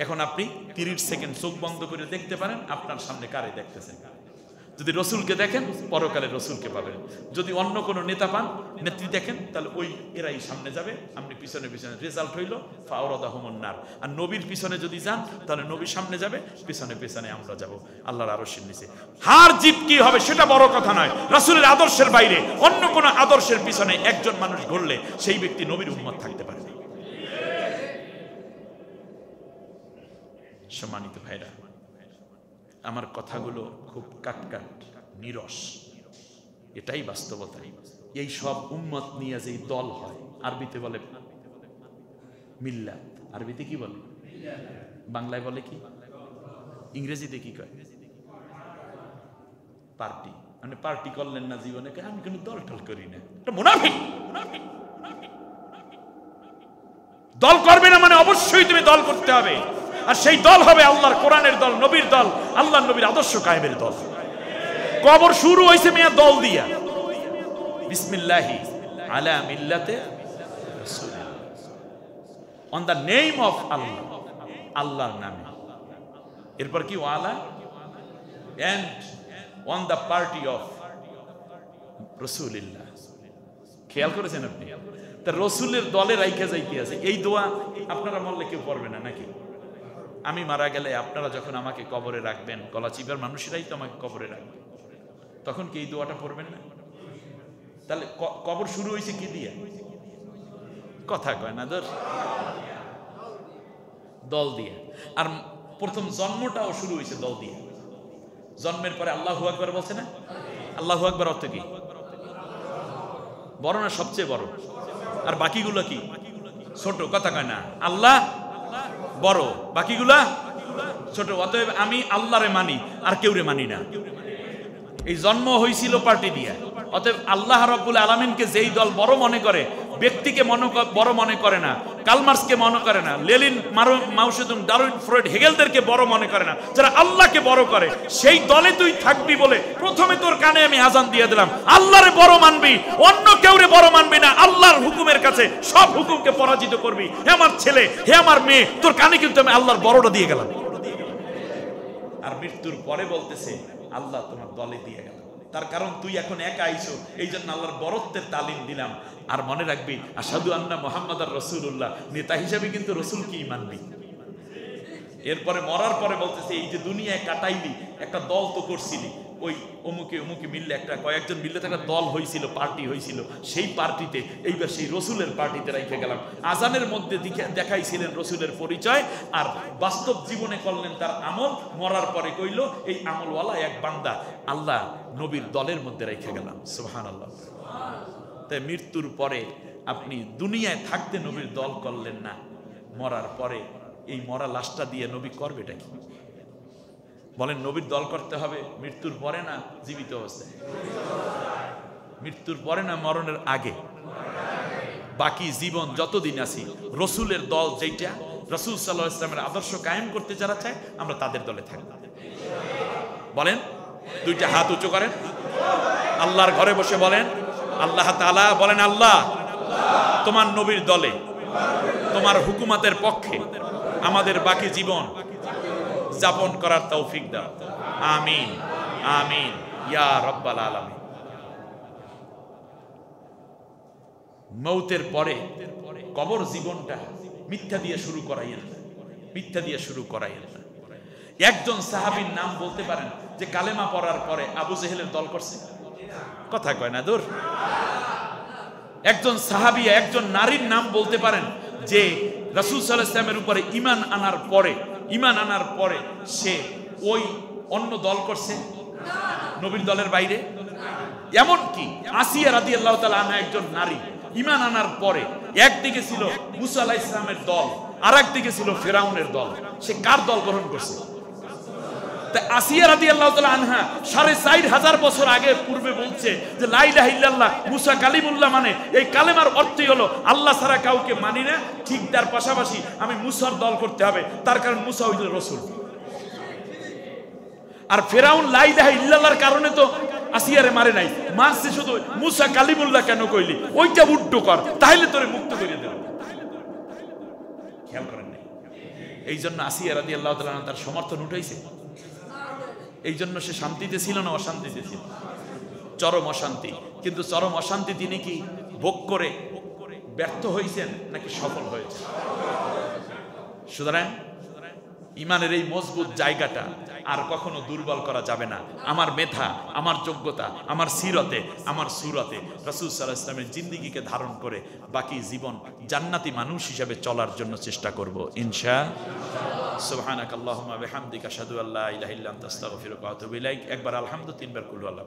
এখন আপনি 30 সেকেন্ড চোখ বন্ধ করে দেখতে পারেন আপনার সামনে কারে দেখতেছেন। যদি রসুলকে দেখেন, পরকালে রসুলকে পাবেন। যদি অন্য কোনো নেতা পান, নেত্রী দেখেন, তাহলে ওই এরাই সামনে যাবে, আপনি পিছনে পিছনে। রেজাল্ট হইল ফাওরাদাহুমুন নার। আর নবীর পিছনে যদি যান, তাহলে নবী সামনে যাবে, পিছনে পিছনে আমরা যাব আল্লাহর আরশের নিচে। হার জিত কি হবে সেটা বড় কথা নয়। রাসূলের আদর্শের বাইরে অন্য কোনো আদর্শের পিছনে একজন মানুষ ঘুরলে সেই ব্যক্তি নবীর উম্মত থাকতে পারে না। সম্মানিত ভাইরা, আমার কথাগুলো খুব কাটকাট, নিরস, এটাই বাস্তবতা। এই সব উম্মত নিয়ে যে দল হয়, আরবিতে বলে মিল্লাত। আরবিতে কি বলে? বাংলায় বলে কি? ইংরেজিতে কি কয়? পার্টি। মানে পার্টি করলেন না জীবনে, আমি কোনো দল টল করি না, এটা মুনাফিক। দল করবে না মানে অবশ্যই তুমি দল করতে হবে, আর সেই দল হবে আল্লাহর কোরআনের দল, নবীর দল, আল্লাহর নবীর আদর্শ কায়েমের দল। কবর শুরু হয়েছে মিয়া দল দিয়া, বিসমিল্লাহি আলা মিল্লাতে রাসূলিল্লাহ, অন দ্য নেম অফ আল্লাহ, আল্লাহর নামে। এরপর কি? ওয়ালা and on the party of রাসূলুল্লাহ। খেয়াল করেছেন আপনি? তা রাসূলের দলে রাইখা যাইতে আছে। এই দোয়া আপনারা মরলে কেউ পড়বে না নাকি? আমি মারা গেলে আপনারা যখন আমাকে কবরে রাখবেন, গলাচিপার মানুষেরাই তো আমাকে কবরে রাখবে, তখন কি এই দোয়াটা পড়বেন না? তাহলে কবর শুরু হয়েছে কি দিয়ে? কথা কয় না দর, দল দিয়ে। আর প্রথম জন্মটাও শুরু হয়েছে দল দিয়ে। জন্মের পরে আল্লাহু আকবার বলছে না? আল্লাহু আকবার অর্থ কি? বড় না সবচেয়ে বড়? আর বাকিগুলো কি? ছোট। কথা কয় না। আল্লাহ বড়, বাকিগুলা ছোট। অতএব আমি আল্লাহরে মানি আর কেউরে মানি না। এই জন্ম হয়েছিল পার্টি দিয়ে। অতএব আল্লাহ রাব্বুল আলামিনকে যেই দল বড় মনে করে, ব্যক্তিকে বড় মনে করে না, কালমার্সকে মনে করে না, লেনিন, মাও সেতুং, ডারউইন, ফ্রয়েড, হেগেলদেরকে বড় মনে করে না, যারা আল্লাহকে বড় করে, সেই দলে তুই থাকবি বলে প্রথমে তোর কানে আমি আজান দিয়ে দিলাম, আল্লাহরে বড় মানবি, অন্য কেউরে বড় মানবি না। আল্লাহর হুকুমের কাছে সব হুকুমকে পরাজিত করবি। হে আমার ছেলে, হে আমার মেয়ে, তোর কানে কিন্তু আমি আল্লাহর বড়টা দিয়ে গেলাম। আর মৃত্যুর পরে বলতেছে আল্লাহ তোমার দলে দিয়ে গেল। তার কারণ তুই এখন একা আইছো, এই জন্য আল্লাহর বরত্বের তালিম দিলাম। আর মনে রাখবি, আশহাদু আন্না মুহাম্মাদার রাসূলুল্লাহ, নেতা হিসাবে কিন্তু রাসূলকেই মানবি। এরপরে মরার পরে বলতেছে এই যে দুনিয়ায় কাটাইলি, একটা দল তো করছিলি, ওই অমুকে অমুকে মিললে, একটা কয়েকজন মিললে একটা দল হয়েছিল, পার্টি হয়েছিল, সেই পার্টিতে এইবার সেই রসুলের পার্টিতে রেখে গেলাম। আজানের মধ্যে দেখাইছিলেন রসুলের পরিচয়, আর বাস্তব জীবনে করলেন তার আমল। মরার পরে কইল এই আমলওয়ালা এক বান্দা আল্লাহ নবীর দলের মধ্যে রেখে গেলাম। সুবহানাল্লাহ। তাই মৃত্যুর পরে আপনি দুনিয়ায় থাকতে নবীর দল করলেন না, মরার পরে এই মরা লাশটা দিয়ে নবী করবেটা কি? বলেন, নবীর দল করতে হবে মৃত্যুর পরে না জীবিত অবস্থায়? মৃত্যুর পরে না মরণের আগে? বাকি জীবন যতদিন আছি রসুলের দল, যেটা রাসূল সাল্লাল্লাহু আলাইহি ওয়াসাল্লামের আদর্শ কায়েম করতে যারা চায়, আমরা তাদের দলে থাকব। বলেন, দুইটা হাত উঁচু করেন, আল্লাহর ঘরে বসে বলেন আল্লাহ তাআলা, বলেন আল্লাহ তোমার নবীর দলে, তোমার হুকুমতের পক্ষে আমাদের বাকি জীবন যাপন করার তৌফিক দাও। আমিন আমিন ইয়া রাব্বাল আলামিন। মৌতের পরে কবর জীবনটা মিথ্যা দিয়ে শুরু করাইয়েন না, মিথ্যা দিয়ে শুরু করাইয়েন না। একজন সাহাবীর নাম বলতে পারেন যে কালেমা পড়ার পরে আবু জেহেলের দল করছে? কথা কয় না দূর। একজন সাহাবী, একজন নারীর নাম বলতে পারেন যে রাসূল সাল্লাল্লাহু আলাইহি ওয়াসাল্লামের উপরে ঈমান আনার পরে সে ওই অন্য দল করছে? নবীর দলের বাইরে। এমনকি আসিয়া রাদিয়াল্লাহু তাআলা আনহা একজন নারী, ঈমান আনার পরে একদিকে ছিল মুসা আলাইহিস সালামের দল, আর একদিকে ছিল ফিরাউনের দল। সে কার দল গ্রহণ করছে? আসিয়া রাদিয়াল্লাহু তাআলা আনহা ৪৫০০ বছর আগে পূর্বে বলছে যে লা ইলাহা ইল্লাল্লাহ মুসা কালিমুল্লাহ, মানে এই কালেমার অর্থই হলো আল্লাহ ছাড়া কাউকে মানি না, ঠিক তার পাশাপাশি আমি মুসার দল করতে হবে, তার কারণ মুসা হইল রাসূল। আর ফিরাউন লা ইলাহা ইল্লাল্লাহর কারণে তো আসিয়ারে মারে নাই, মারছে শুধু মুসা কালিমুল্লাহ কেন কইলি, ওইটা উল্টো কর, তাহলে তোরে মুক্ত করে দেব। খেয়াল করেন নাই? এই জন্য আসিয়া রাদিয়াল্লাহু তাআলা তার সমর্থন উঠাইছে। এই জন্য সে শান্তিতে ছিল না অশান্তিতে ছিল? চরম অশান্তি। কিন্তু চরম অশান্তি তিনি কি ভোগ করে ব্যর্থ হয়েছেন নাকি সফল হয়েছেন? সুতরাং ইমানের এই মজবুত জায়গাটা আর কখনো দুর্বল করা যাবে না। আমার মেধা, আমার যোগ্যতা, আমার সিরতে, আমার সুরতে রাসূল সাল্লাল্লাহু আলাইহি ওয়াসাল্লামের জিন্দেগিকে ধারণ করে বাকি জীবন জান্নাতি মানুষ হিসেবে চলার জন্য চেষ্টা করব ইনশাআল্লাহ। সুবহানাকাল্লাহুম্মা বিহামদিকা আশহাদু আল্লা ইলাহা ইল্লা আনতা আস্তাগফিরুকা ওয়া আতুবু ইলাইক। একবার আলহামদুলিল্লাহ, তিনবার কুল আল্লাহ।